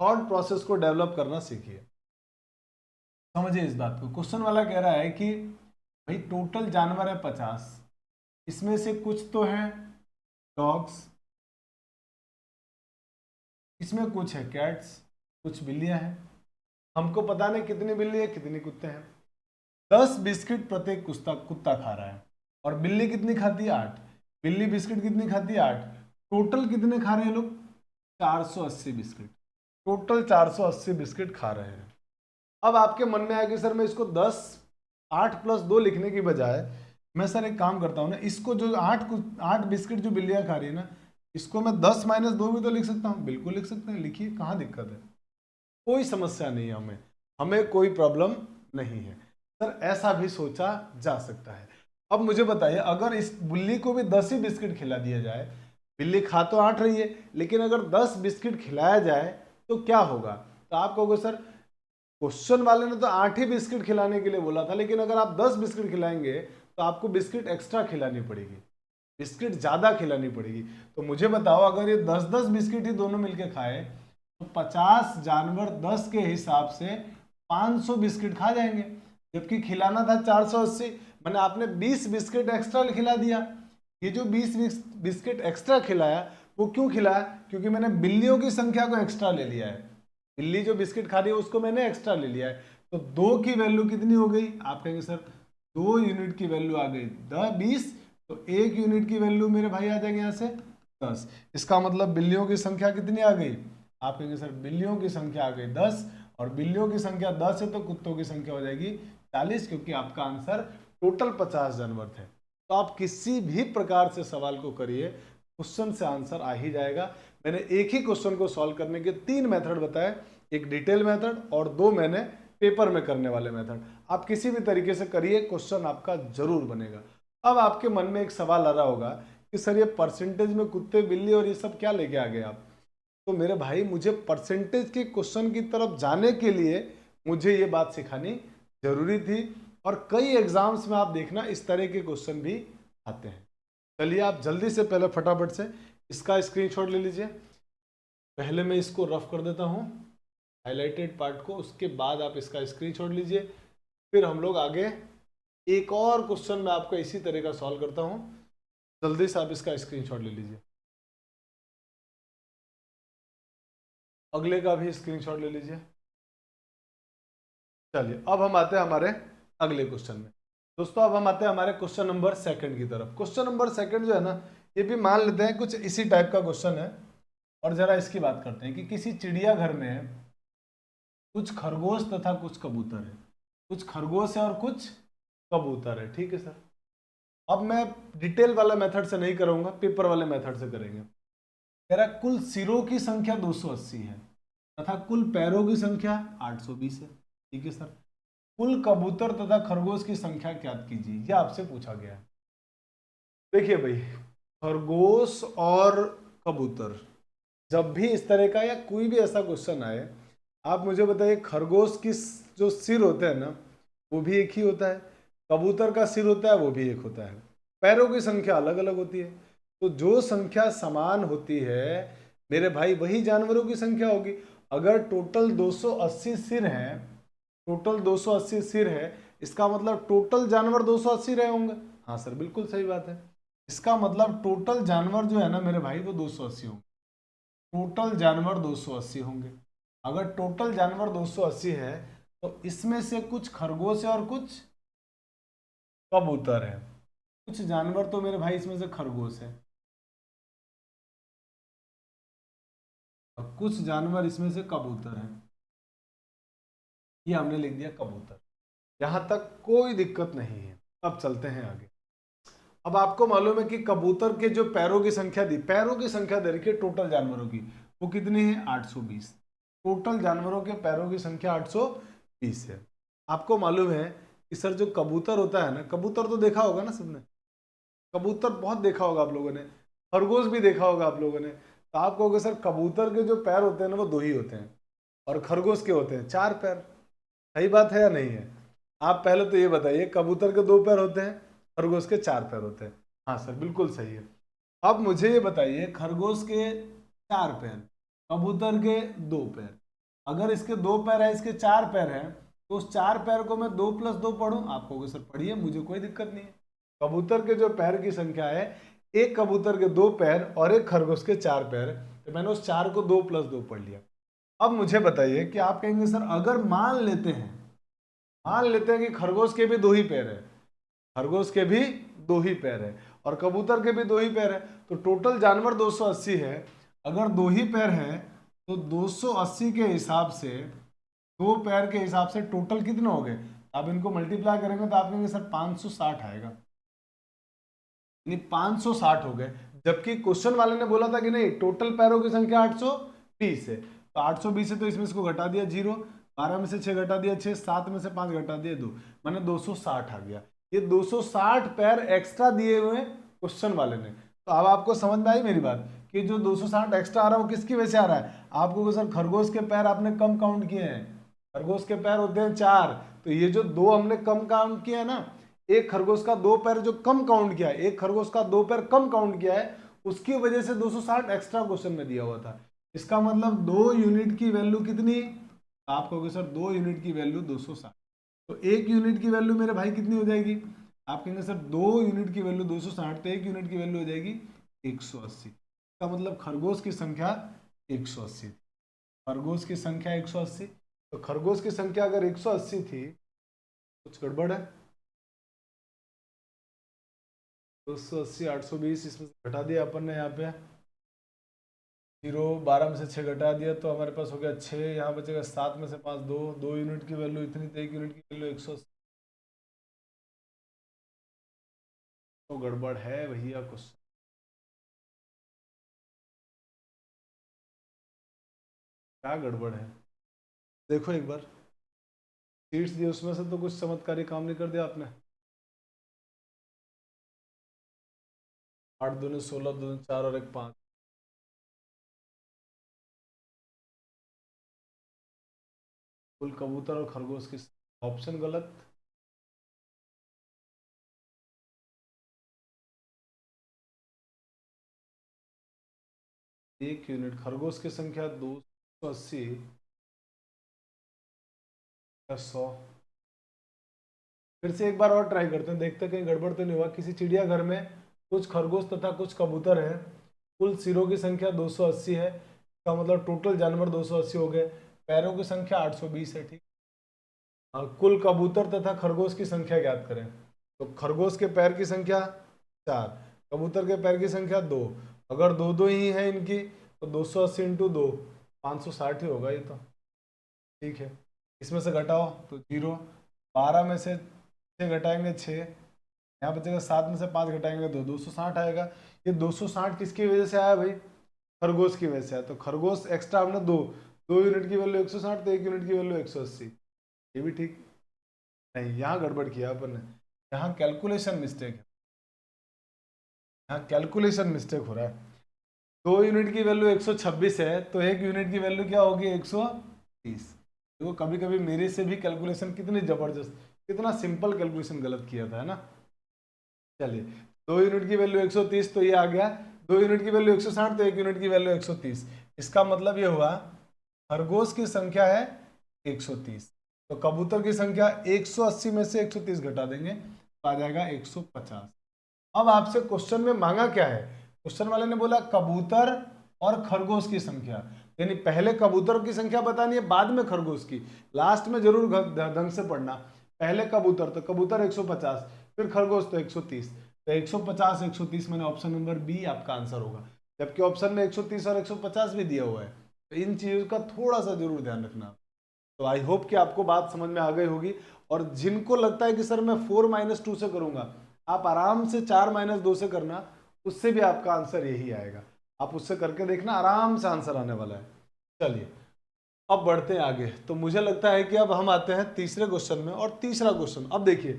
थॉट प्रोसेस को डेवलप करना सीखिए। समझिए इस बात को। क्वेश्चन वाला कह रहा है कि भाई टोटल जानवर है 50, इसमें से कुछ तो है डॉग्स, इसमें कुछ है कैट्स, कुछ बिल्लियां हैं। हमको पता नहीं कितनी बिल्ली है कितनी कुत्ते हैं। 10 बिस्किट प्रत्येक कुत्ता कुत्ता खा रहा है। और बिल्ली कितनी खाती है? 8। बिल्ली बिस्किट कितनी खाती है? 8। टोटल कितने खा रहे हैं लोग? 480 बिस्किट। टोटल 480 बिस्किट खा रहे हैं। अब आपके मन में आया कि सर मैं इसको 8+2 लिखने की बजाय मैं सर एक काम करता हूँ ना, इसको जो 8 बिस्किट जो बिल्लियां खा रही है ना, इसको मैं 10-2 भी तो लिख सकता हूँ। बिल्कुल लिख सकते हैं, लिखिए, कहाँ दिक्कत है? कोई समस्या नहीं है, हमें हमें कोई प्रॉब्लम नहीं है सर, ऐसा भी सोचा जा सकता है। अब मुझे बताइए, अगर इस बिल्ली को भी 10 ही बिस्किट खिला दिया जाए, बिल्ली खा तो 8 रही है, लेकिन अगर 10 बिस्किट खिलाया जाए तो क्या होगा? तो आप कहोगे सर क्वेश्चन वाले ने तो 8 ही बिस्किट खिलाने के लिए बोला था, लेकिन अगर आप 10 बिस्किट खिलाएंगे तो आपको बिस्किट एक्स्ट्रा खिलानी पड़ेगी, बिस्किट ज्यादा खिलानी पड़ेगी। तो मुझे बताओ, अगर ये 10-10 बिस्किट ही दोनों मिलके खाए तो 50 जानवर 10 के हिसाब से 500 बिस्किट खा जाएंगे, जबकि खिलाना था 480। मैंने आपने 20 बिस्किट एक्स्ट्रा खिला दिया। ये जो 20 बिस्किट एक्स्ट्रा खिलाया वो क्यों खिलाया? क्योंकि मैंने बिल्लियों की संख्या को एक्स्ट्रा ले लिया है। बिल्ली जो बिस्किट खा रही है उसको मैंने एक्स्ट्रा ले लिया है। तो 2 की वैल्यू कितनी हो गई? आप कहेंगे सर 2 यूनिट की वैल्यू आ गई 20। तो 1 यूनिट की वैल्यू मेरे भाई आ जाएगी यहाँ से 10। इसका मतलब बिल्लियों की संख्या कितनी आ गई? आप कहेंगे सर बिल्लियों की संख्या आ गई 10। और बिल्लियों की संख्या 10 है तो कुत्तों की संख्या हो जाएगी 40, क्योंकि आपका आंसर टोटल 50 जानवर थे। तो आप किसी भी प्रकार से सवाल को करिए, क्वेश्चन से आंसर आ ही जाएगा। मैंने एक ही क्वेश्चन को सॉल्व करने के 3 मेथड बताए, एक डिटेल मेथड और 2 मैंने पेपर में करने वाले मेथड। आप किसी भी तरीके से करिए, क्वेश्चन आपका जरूर बनेगा। अब आपके मन में एक सवाल आ रहा होगा कि सर ये परसेंटेज में कुत्ते बिल्ली और ये सब क्या लेके आ गए आप? तो मेरे भाई मुझे परसेंटेज के क्वेश्चन की तरफ जाने के लिए मुझे ये बात सिखानी जरूरी थी। और कई एग्जाम्स में आप देखना इस तरह के क्वेश्चन भी आते हैं। चलिए आप जल्दी से पहले फटाफट से इसका स्क्रीनशॉट ले लीजिए। पहले मैं इसको रफ कर देता हूँ हाईलाइटेड पार्ट को, उसके बाद आप इसका स्क्रीनशॉट लीजिए। फिर हम लोग आगे एक और क्वेश्चन मैं आपका इसी तरह का सॉल्व करता हूँ। जल्दी से आप इसका स्क्रीनशॉट ले लीजिए। अगले का भी स्क्रीनशॉट ले लीजिए। चलिए अब हम आते हैं हमारे अगले क्वेश्चन में। दोस्तों अब हम आते हैं हमारे क्वेश्चन नंबर 2 की तरफ। क्वेश्चन नंबर 2 जो है ना, ये भी मान लेते हैं कुछ इसी टाइप का क्वेश्चन है। और जरा इसकी बात करते हैं कि किसी चिड़ियाघर में कुछ खरगोश तथा कुछ कबूतर है। कुछ खरगोश है और कुछ कबूतर है, ठीक है सर। अब मैं डिटेल वाला मेथड से नहीं करूंगा, पेपर वाले मेथड से करेंगे। मेरा कुल सिरों की संख्या 280 है तथा कुल पैरों की संख्या 820 है, ठीक है सर। कुल कबूतर तथा खरगोश की संख्या ज्ञात कीजिए, यह आपसे पूछा गया है। देखिए भाई, खरगोश और कबूतर, जब भी इस तरह का या कोई भी ऐसा क्वेश्चन आए, आप मुझे बताइए खरगोश की जो सिर होते हैं ना वो भी एक ही होता है, कबूतर का सिर होता है वो भी एक होता है, पैरों की संख्या अलग अलग होती है। तो जो संख्या समान होती है मेरे भाई वही जानवरों की संख्या होगी। अगर टोटल 280 सिर है, टोटल 280 सिर है, इसका मतलब टोटल जानवर 280 रहे होंगे। हाँ सर बिल्कुल सही बात है। इसका मतलब टोटल जानवर जो है ना मेरे भाई वो 280 होंगे, टोटल जानवर 280 होंगे। अगर टोटल जानवर 280 है तो इसमें से कुछ खरगोश है और कुछ कबूतर है। कुछ जानवर तो मेरे भाई इसमें से खरगोश है और कुछ जानवर इसमें से कबूतर है। ये हमने लिख दिया कबूतर, यहां तक कोई दिक्कत नहीं है। अब चलते हैं आगे। अब आपको मालूम है कि कबूतर के जो पैरों की संख्या दी, पैरों की संख्या दे रखी है टोटल जानवरों की, वो कितनी है 820। टोटल जानवरों के पैरों की संख्या 820 है। आपको मालूम है कि सर जो कबूतर होता है ना, कबूतर तो देखा होगा ना सबने, कबूतर बहुत देखा होगा आप लोगों ने, खरगोश भी देखा होगा आप लोगों ने। तो आप कहोगे सर कबूतर के जो पैर होते हैं ना वो 2 ही होते हैं और खरगोश के होते हैं 4 पैर। सही बात है या नहीं है? आप पहले तो ये बताइए, कबूतर के 2 पैर होते हैं, खरगोश के 4 पैर होते हैं। हाँ सर बिल्कुल सही है। अब मुझे ये बताइए, खरगोश के 4 पैर, कबूतर के 2 पैर, अगर इसके 2 पैर है इसके 4 पैर है तो उस 4 पैर को मैं 2 + 2 पढ़ूं? आप कहोगे सर पढ़िए, मुझे कोई दिक्कत नहीं है। कबूतर के जो पैर की संख्या है, एक कबूतर के 2 पैर और एक खरगोश के 4 पैर, तो मैंने उस 4 को 2 + 2 पढ़ लिया। अब मुझे बताइए कि आप कहेंगे सर अगर मान लेते हैं, मान लेते हैं कि खरगोश के भी 2 ही पैर है, खरगोश के भी 2 ही पैर है और कबूतर के भी 2 ही पैर है, तो टोटल जानवर 280 है। अगर 2 ही पैर है तो 280 के हिसाब से, 2 पैर के हिसाब से टोटल कितने हो गए? आप इनको मल्टीप्लाई करेंगे तो आप कहेंगे सर 560 आएगा, यानी 560 हो गए। जबकि क्वेश्चन वाले ने बोला था कि नहीं टोटल पैरों की संख्या 820 है, तो 820 है तो इसमें इसको घटा दिया 0, 12 में से 6 घटा दिया 6, 7 में से 5 घटा दिया 2, माने 260 आ गया। ये 260 पैर एक्स्ट्रा दिए हुए क्वेश्चन वाले ने। तो अब आपको समझ में आई मेरी बात कि जो 260 एक्स्ट्रा आ रहा है वो किसकी वजह से आ रहा है? आपको सर खरगोश के पैर आपने कम काउंट किए हैं, खरगोश के पैर होते हैं 4, तो ये जो 2 हमने कम काउंट किया है ना, एक खरगोश का 2 पैर जो कम काउंट किया है, एक खरगोश का 2 पैर कम काउंट किया है, उसकी वजह से 260 एक्स्ट्रा क्वेश्चन में दिया हुआ था। इसका मतलब 2 यूनिट की वैल्यू कितनी? आप कहोगे सर 2 यूनिट की वैल्यू 260, तो 1 यूनिट की वैल्यू मेरे भाई कितनी हो जाएगी? आप कहेंगे सर 2 यूनिट की वैल्यू 260, तो 1 यूनिट की वैल्यू हो जाएगी 180। इसका मतलब खरगोश की संख्या 180, खरगोश की संख्या 180। तो खरगोश की संख्या अगर 180 थी, कुछ गड़बड़ है? 280 820 इसमें से घटा दिया अपन ने, यहाँ पे 0, 12 में से 6 घटा दिया तो हमारे पास हो गया 6, यहाँ बचेगा 7 में से 5 2, 2 यूनिट की वैल्यू इतनी, तो 1 यूनिट की वैल्यू 180। तो गड़बड़ है भैया क्वेश्चन, क्या गड़बड़ है? देखो एक बार सीट्स दी उसमें से तो कुछ चमत्कारी काम नहीं कर दिया आपने। 8 दूनी 16, 2 4 और 1 5, कुल कबूतर और खरगोश की ऑप्शन गलत। एक यूनिट खरगोश की संख्या 280 या 100। फिर से एक बार और ट्राई करते हैं, देखते हैं कहीं गड़बड़ तो नहीं हुआ। किसी चिड़ियाघर में कुछ खरगोश तथा कुछ कबूतर हैं, कुल सिरों की संख्या 280 है, इसका मतलब टोटल जानवर 280 हो गए, पैरों की संख्या 820 है, ठीक। कुल कबूतर तथा खरगोश की संख्या ज्ञात करें। तो खरगोश के पैर की संख्या 4, कबूतर के पैर की संख्या 2, अगर 2 2 ही है इनकी तो 280 × 2 560 ही होगा ये तो, ठीक है। इसमें से घटाओ तो 0, 12 में से 6 घटाएंगे 6, यहाँ बचेगा 7 में से 5 घटाएंगे 2, 260 आएगा। ये 260 किसकी वजह से आया भाई? खरगोश की वजह से आया। तो खरगोश एक्स्ट्रा हमने 2 यूनिट की वैल्यू 160, तो 1 यूनिट की वैल्यू 180, ये भी ठीक नहीं। यहाँ गड़बड़ किया अपन ने, यहाँ कैलकुलेशन मिस्टेक है, यहाँ कैलकुलेशन मिस्टेक हो रहा है। 2 यूनिट की वैल्यू 126 है तो 1 यूनिट की वैल्यू क्या होगी? 130। देखो कभी कभी मेरे से भी कैलकुलेशन कितनी जबरदस्त, कितना सिंपल कैलकुलेशन गलत किया था, है ना। चलिए 2 यूनिट की वैल्यू 130 तो ये आ गया, 2 यूनिट की वैल्यू 160 तो 1 यूनिट की वैल्यू 130। इसका मतलब ये हुआ खरगोश की संख्या है 130, तो कबूतर की संख्या 180 में से 130 घटा देंगे तो आ जाएगा 150। अब आपसे क्वेश्चन में मांगा क्या है, क्वेश्चन वाले ने बोला कबूतर और खरगोश की संख्या, यानी पहले कबूतर की संख्या बतानी है बाद में खरगोश की, लास्ट में जरूर ढंग से पढ़ना। पहले कबूतर तो कबूतर 150, फिर खरगोश तो 130, तो 150 130 मैंने ऑप्शन नंबर बी आपका आंसर होगा, जबकि ऑप्शन में 130 और 150 भी दिया हुआ है। तो इन चीजों का थोड़ा सा जरूर ध्यान रखना। तो आई होप कि आपको बात समझ में आ गई होगी, और जिनको लगता है कि सर मैं 4 - 2 से करूंगा, आप आराम से 4 - 2 से करना, उससे भी आपका आंसर यही आएगा। आप उससे करके देखना, आराम से आंसर आने वाला है। चलिए अब बढ़ते हैं आगे। तो मुझे लगता है कि अब हम आते हैं तीसरे क्वेश्चन में, और तीसरा क्वेश्चन अब देखिए,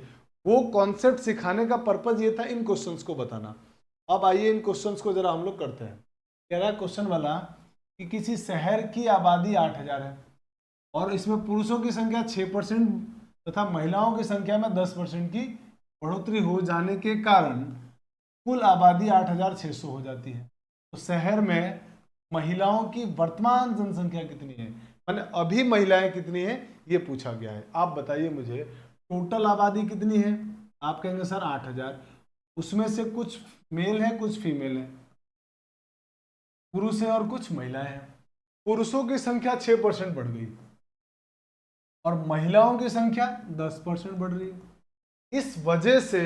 वो कॉन्सेप्ट सिखाने का पर्पज ये था इन क्वेश्चंस को बताना। अब आइए इन क्वेश्चंस को जरा हम लोग करते हैं। कह रहा है क्वेश्चन वाला कि किसी शहर की आबादी 8000 है और इसमें पुरुषों की संख्या 6% तथा महिलाओं की संख्या में 10% की बढ़ोतरी हो जाने के कारण कुल आबादी 8600 हो जाती है। तो शहर में महिलाओं की वर्तमान जनसंख्या कितनी है, माने अभी महिलाएं कितनी है, ये पूछा गया है। आप बताइए मुझे टोटल आबादी कितनी है। आप कहेंगे सर 8000, उसमें से कुछ मेल है कुछ फीमेल है, पुरुष है और कुछ महिलाएं हैं। पुरुषों की संख्या 6% बढ़ गई और महिलाओं की संख्या 10% बढ़ रही है। इस वजह से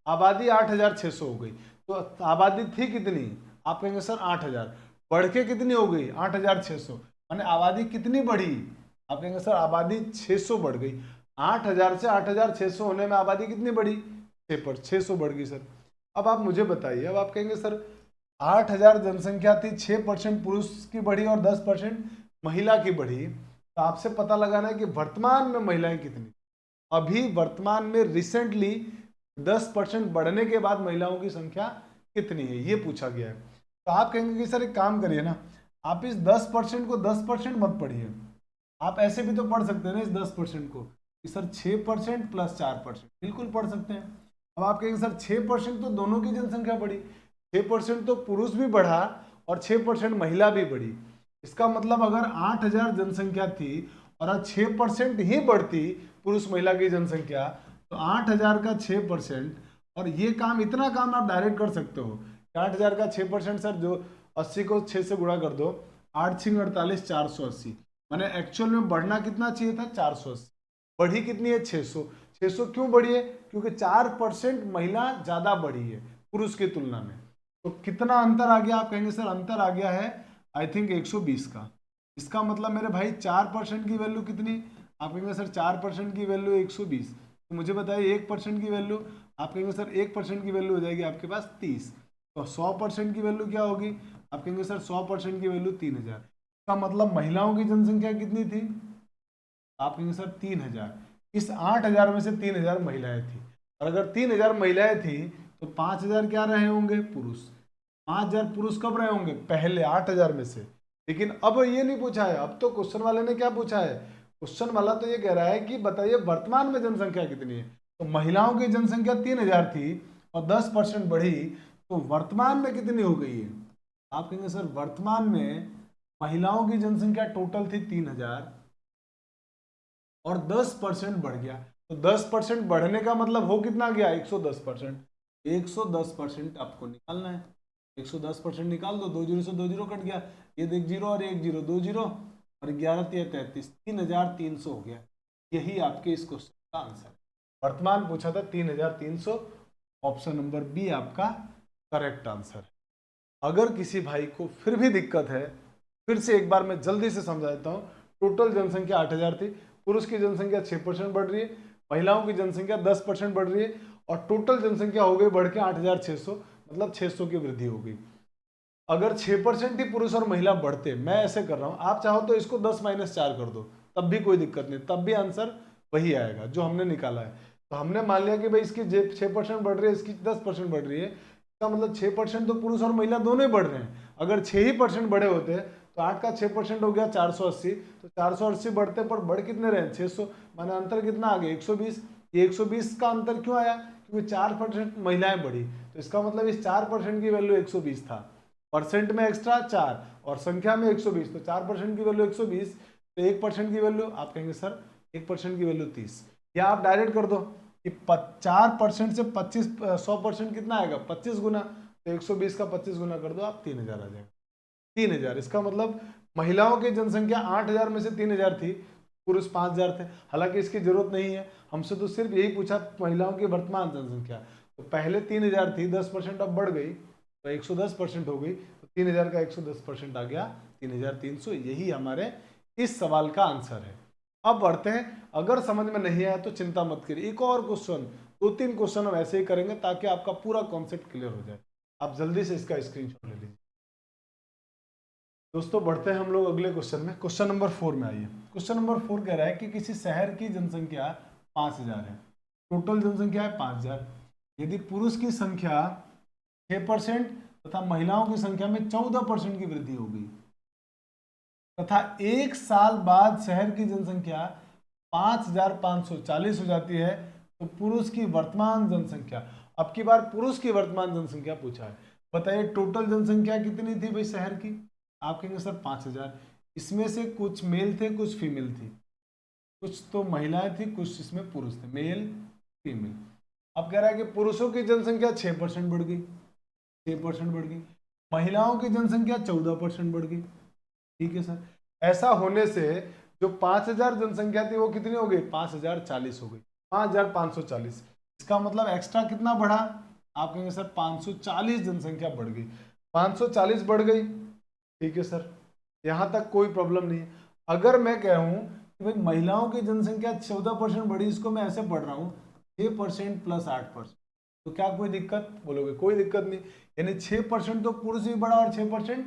आबादी 8600 हो गई। तो आबादी थी कितनी, आप कहेंगे सर 8000, बढ़ के कितनी हो गई 8600, माने आबादी कितनी बढ़ी, आप कहेंगे सर आबादी 600 बढ़ गई। 8000 से 8600 होने में आबादी कितनी बढ़ी, 600 बढ़ गई सर। अब आप मुझे बताइए, अब आप कहेंगे सर 8000 जनसंख्या थी, 6% पुरुष की बढ़ी और 10% महिला की बढ़ी, तो आपसे पता लगाना है कि वर्तमान में महिलाएं कितनी। अभी वर्तमान में रिसेंटली 10% बढ़ने के बाद महिलाओं की संख्या कितनी है, ये पूछा गया है। तो आप कहेंगे कि सर एक काम करिए ना, आप इस 10% को 10% मत पढ़िए, आप ऐसे भी तो पढ़ सकते हैं ना इस 10% को कि सर 6% प्लस 4%, बिल्कुल पढ़ सकते हैं। अब आप कहेंगे सर 6% तो दोनों की जनसंख्या बढ़ी, 6% तो पुरुष भी बढ़ा और 6% महिला भी बढ़ी। इसका मतलब अगर 8000 जनसंख्या थी और आज 6% ही बढ़ती पुरुष महिला की जनसंख्या, तो 8000 का 6%, और ये काम इतना काम आप डायरेक्ट कर सकते हो। 8000 का 6% सर, जो 80 को 6 से गुणा कर दो, 8 6 48, 480, मैंने एक्चुअल में बढ़ना कितना चाहिए था 480, बढ़ी कितनी है 600। 600 क्यों बढ़ी है, क्योंकि 4% महिला ज्यादा बढ़ी है पुरुष की तुलना में। तो कितना अंतर आ गया, आप कहेंगे सर अंतर आ गया है आई थिंक 120 का। इसका मतलब मेरे भाई 4% की वैल्यू कितनी, आप कहेंगे सर 4% की वैल्यू 120, तो मुझे बताइए 1% की वैल्यू, आप कहेंगे सर 1% की वैल्यू हो जाएगी आपके पास 30, तो 100% की वैल्यू क्या होगी, आप कहेंगे सर 100% की वैल्यू 3000। इसका मतलब महिलाओं की जनसंख्या कितनी थी, आप कहेंगे सर 3000। इस 8000 में से 3000 महिलाएं थी, और अगर 3000 महिलाएं थी तो 5000 क्या रहे होंगे पुरुष। 5000 पुरुष कब रहे होंगे, पहले 8000 में से। लेकिन अब ये नहीं पूछा है, अब तो क्वेश्चन वाले ने क्या पूछा है, क्वेश्चन वाला तो ये कह रहा है कि बताइए वर्तमान में जनसंख्या कितनी है। तो महिलाओं की जनसंख्या 3000 थी और 10% बढ़ी, तो वर्तमान में कितनी हो गई है। आप कहेंगे सर वर्तमान में महिलाओं की जनसंख्या टोटल थी 3000 और 10% बढ़ गया, तो 10% बढ़ने का मतलब हो कितना गया 110%। 110% आपको निकालना है, 110% निकाल दो, 2 जीरो से 2 जीरो कट गया, ये देख जीरो और एक जीरो, 2 जीरो और 11 3 33, 3300 हो गया। यही आपके इस क्वेश्चन का आंसर है। वर्तमान पूछा था 3300, ऑप्शन नंबर बी आपका करेक्ट आंसर है। अगर किसी भाई को फिर भी दिक्कत है, फिर से एक बार मैं जल्दी से समझा देता हूँ। टोटल जनसंख्या 8000 थी, पुरुष की जनसंख्या 6% बढ़ रही है, महिलाओं की जनसंख्या 10% बढ़ रही है, और टोटल जनसंख्या हो गई बढ़ के 8600, मतलब 600 की वृद्धि हो गई। अगर 6% ही पुरुष और महिला बढ़ते, मैं ऐसे कर रहा हूं, आप चाहो तो इसको 10 - 4 कर दो, तब भी कोई दिक्कत नहीं, तब भी आंसर वही आएगा जो हमने निकाला है। तो हमने मान लिया कि भाई इसकी 6% बढ़ रही है, इसकी 10% बढ़ रही है, इसका मतलब 6% तो पुरुष और महिला दोनों ही बढ़ रहे हैं। अगर 6 ही % बढ़े होते तो 8 का 6% हो गया 480, तो 480 बढ़ते पर बढ़ कितने रहे 600, माने अंतर कितना आ गया 120। ये 120 का अंतर क्यों आया? क्योंकि 4% महिलाएं बढ़ी, तो इसका मतलब इस 4% की वैल्यू 120 था, परसेंट में एक्स्ट्रा 4 और संख्या में 120, तो 4% की वैल्यू 120, तो 1% की वैल्यू आप कहेंगे सर 1% की वैल्यू 30, या आप डायरेक्ट कर दो कि 4% से 25 100% कितना आएगा 25 गुना, तो 120 का 25 गुना कर दो आप 3000 आ जाएगा। 3000, इसका मतलब महिलाओं की जनसंख्या 8000 में से 3000 थी, पुरुष 5000 थे। हालांकि इसकी जरूरत नहीं है, हमसे तो सिर्फ यही पूछा महिलाओं की वर्तमान जनसंख्या, तो पहले 3000 थी, 10% अब बढ़ गई तो 110% हो गई, तो 3000 का 110% आ गया 3300। यही हमारे इस सवाल का आंसर है। अब बढ़ते हैं, अगर समझ में नहीं आया तो चिंता मत करिए, एक और क्वेश्चन, 2-3 क्वेश्चन हम ऐसे ही करेंगे ताकि आपका पूरा कॉन्सेप्ट क्लियर हो जाए। आप जल्दी से इसका स्क्रीनशॉट ले लीजिए। दोस्तों बढ़ते हैं हम लोग अगले क्वेश्चन में। क्वेश्चन नंबर 4 में आइए। क्वेश्चन नंबर 4 कह रहा है कि किसी शहर की जनसंख्या 5000 है, टोटल जनसंख्या है 5000। यदि पुरुष की संख्या 6% तथा महिलाओं की संख्या में 14% की वृद्धि हो गई तथा 1 साल बाद शहर की जनसंख्या 5540 हो जाती है, तो पुरुष की वर्तमान जनसंख्या, अब की बार पुरुष की वर्तमान जनसंख्या पूछा है। बताइए टोटल जनसंख्या कितनी थी भाई शहर की? आप कहेंगे सर 5000, इसमें से कुछ मेल थे कुछ फीमेल थी, कुछ तो महिलाएं थी कुछ इसमें पुरुष थे, मेल फीमेल। अब कह रहा है कि पुरुषों की जनसंख्या 6% बढ़ गई, 6% बढ़ गई, महिलाओं की जनसंख्या 14% बढ़ गई। ठीक है सर, ऐसा होने से जो 5000 जनसंख्या थी वो कितनी हो गई? 5040 हो गई, 5540। इसका मतलब एक्स्ट्रा कितना बढ़ा? आप कहेंगे सर 540 जनसंख्या बढ़ गई, 540 बढ़ गई। ठीक है सर, यहां तक कोई प्रॉब्लम नहीं है। अगर मैं कहूं कि भाई महिलाओं की जनसंख्या 14% बढ़ी, इसको मैं ऐसे पढ़ रहा हूं 6% प्लस 8%, तो क्या कोई दिक्कत? बोलोगे कोई दिक्कत नहीं, यानी 6% तो पुरुष भी बढ़ा और 6%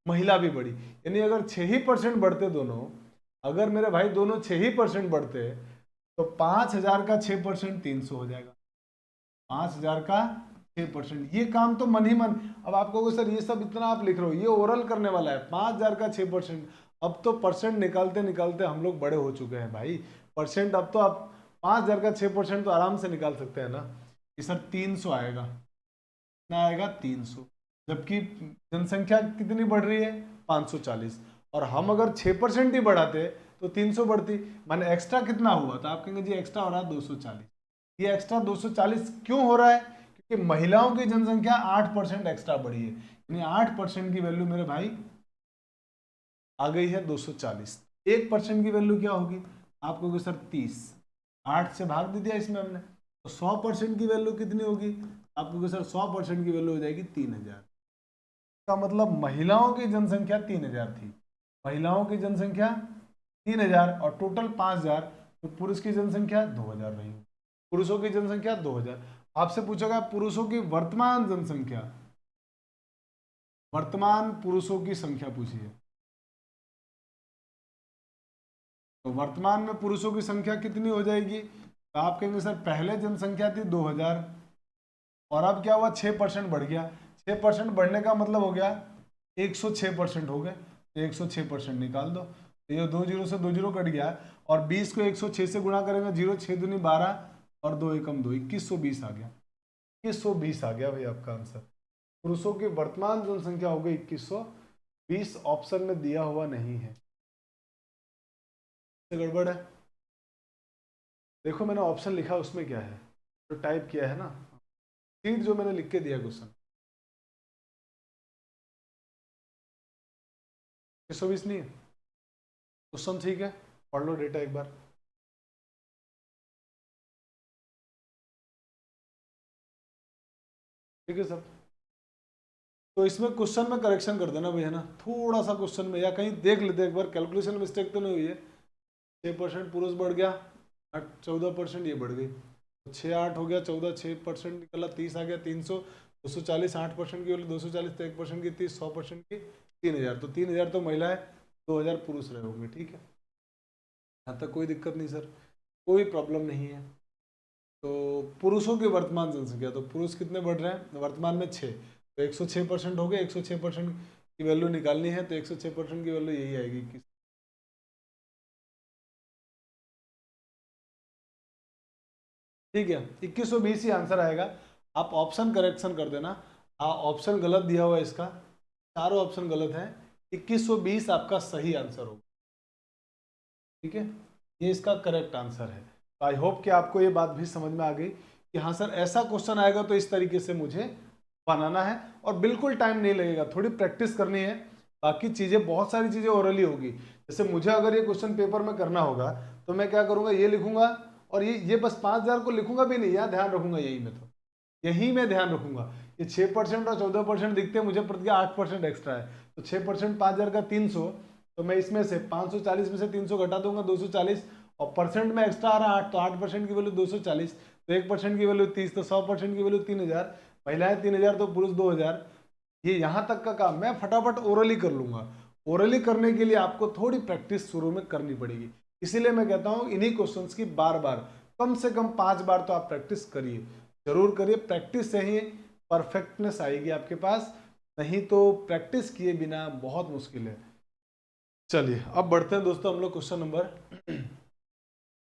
महिला भी बढ़ी, यानी अगर 6% बढ़ते दोनों, अगर मेरे भाई दोनों 6% बढ़ते तो 5000 का 6% 300 हो जाएगा, 5000 का 6%। ये काम तो मन ही मन। अब आप कहोगे सर ये सब इतना आप लिख रहे हो, ये ओरल करने वाला है, 5000 का 6%। अब तो परसेंट निकालते निकालते हम लोग बड़े हो चुके हैं भाई, परसेंट अब तो आप 5000 का 6% तो आराम से निकाल सकते हैं ना कि सर 300 आएगा, कितना आएगा 300, जबकि जनसंख्या कितनी बढ़ रही है 540, और हम अगर 6% ही बढ़ाते तो 300 बढ़ती, माने एक्स्ट्रा कितना हुआ? तो आप कहेंगे जी एक्स्ट्रा हो रहा है 240। ये एक्स्ट्रा 240 क्यों हो रहा है? क्योंकि महिलाओं की जनसंख्या 8% एक्स्ट्रा बढ़ी है, यानी 8% की वैल्यू मेरे भाई आ गई है 240। 1% की वैल्यू क्या होगी? आप कहोगे सर 30, 8 से भाग दे दिया इसमें हमने, तो 100% की वैल्यू कितनी होगी? आप कहोगे सर 100% की वैल्यू हो जाएगी 3000। का मतलब महिलाओं की जनसंख्या 3000 थी, महिलाओं की जनसंख्या 3000 और टोटल 5000, तो पुरुष की जनसंख्या 2000 रही, पुरुषों की जनसंख्या 2000। आपसे पूछेगा पुरुषों की वर्तमान जनसंख्या, वर्तमान पुरुषों की संख्या पूछिए, तो वर्तमान में पुरुषों की संख्या कितनी हो जाएगी? तो आप कहेंगे सर पहले जनसंख्या थी 2000 और अब क्या हुआ 6% बढ़ गया, 6% बढ़ने का मतलब हो गया 106% हो गए, तो 106% निकाल दो, तो ये 2 जीरो से 2 जीरो कट गया, और 20 को 106 से गुणा करेंगे, जीरो 6 दूनी 12 और 2 एकम 2, 2120 आ गया, 2120 आ गया भाई आपका आंसर। पुरुषों की वर्तमान जनसंख्या हो गई 2120, ऑप्शन में दिया हुआ नहीं है, गड़बड़ है। देखो मैंने ऑप्शन लिखा उसमें क्या है, जो टाइप किया है ना, सीट जो मैंने लिख के दिया क्वेश्चन 2120 नहीं है, क्वेश्चन ठीक है, पढ़ लो डेटा एक बार। ठीक है सर, तो इसमें क्वेश्चन में करेक्शन कर देना भैया ना, थोड़ा सा क्वेश्चन में या कहीं देख लेते एक बार, कैलकुलेशन मिस्टेक तो नहीं हुई है। 6% पुरुष बढ़ गया, 14% ये बढ़ गई, तो 6 8 हो गया 14, 6% निकला 30 आ गया 300, 240, 8% की वैल्यू 240, तो 1% की 30, 100% की 3000, तो 3000 तो महिलाएं, 2000 पुरुष रहे होंगे। ठीक है, यहाँ तक कोई दिक्कत नहीं सर, कोई प्रॉब्लम नहीं है। तो पुरुषों की वर्तमान जनसंख्या, तो पुरुष कितने बढ़ रहे हैं वर्तमान में 6, तो 106% हो गए, 106% की वैल्यू निकालनी है, तो 106% की वैल्यू यही आएगी। ठीक है, 2120 ही आंसर आएगा। आप ऑप्शन करेक्शन कर देना। ऑप्शन गलत दिया हुआ है इसका, चारों ऑप्शन गलत है। 2120 आपका सही आंसर होगा। ठीक है, ये इसका करेक्ट आंसर है। तो आई होप कि आपको ये बात भी समझ में आ गई कि हाँ सर, ऐसा क्वेश्चन आएगा तो इस तरीके से मुझे बनाना है, और बिल्कुल टाइम नहीं लगेगा, थोड़ी प्रैक्टिस करनी है। बाकी चीज़ें, बहुत सारी चीज़ें ओरली होगी। जैसे मुझे अगर ये क्वेश्चन पेपर में करना होगा तो मैं क्या करूँगा, ये लिखूंगा, और ये बस 5000 को लिखूंगा भी नहीं, यहाँ ध्यान रखूंगा, यही मैं तो यही मैं ध्यान रखूंगा। ये 6% और 14% दिखते हैं मुझे, प्रति 8% एक्स्ट्रा है, तो 6% 5000 का 300, तो मैं इसमें से 540 में से 300 घटा दूंगा, 240, और परसेंट में एक्स्ट्रा आ रहा है 8, तो 8% की वैल्यू 240, तो 1% की वैल्यू 30, तो 100% की वैल्यू 3000, महिलाएं 3000 तो पुरुष 2000। ये यहाँ तक का काम मैं फटाफट ओरली कर लूंगा। ओरली करने के लिए आपको थोड़ी प्रैक्टिस शुरू में करनी पड़ेगी, इसीलिए मैं कहता हूँ इन्हीं क्वेश्चंस की बार बार, कम से कम 5 बार तो आप प्रैक्टिस करिए, जरूर करिए। प्रैक्टिस से ही परफेक्टनेस आएगी आपके पास, नहीं तो प्रैक्टिस किए बिना बहुत मुश्किल है। चलिए अब बढ़ते हैं दोस्तों हम लोग क्वेश्चन नंबर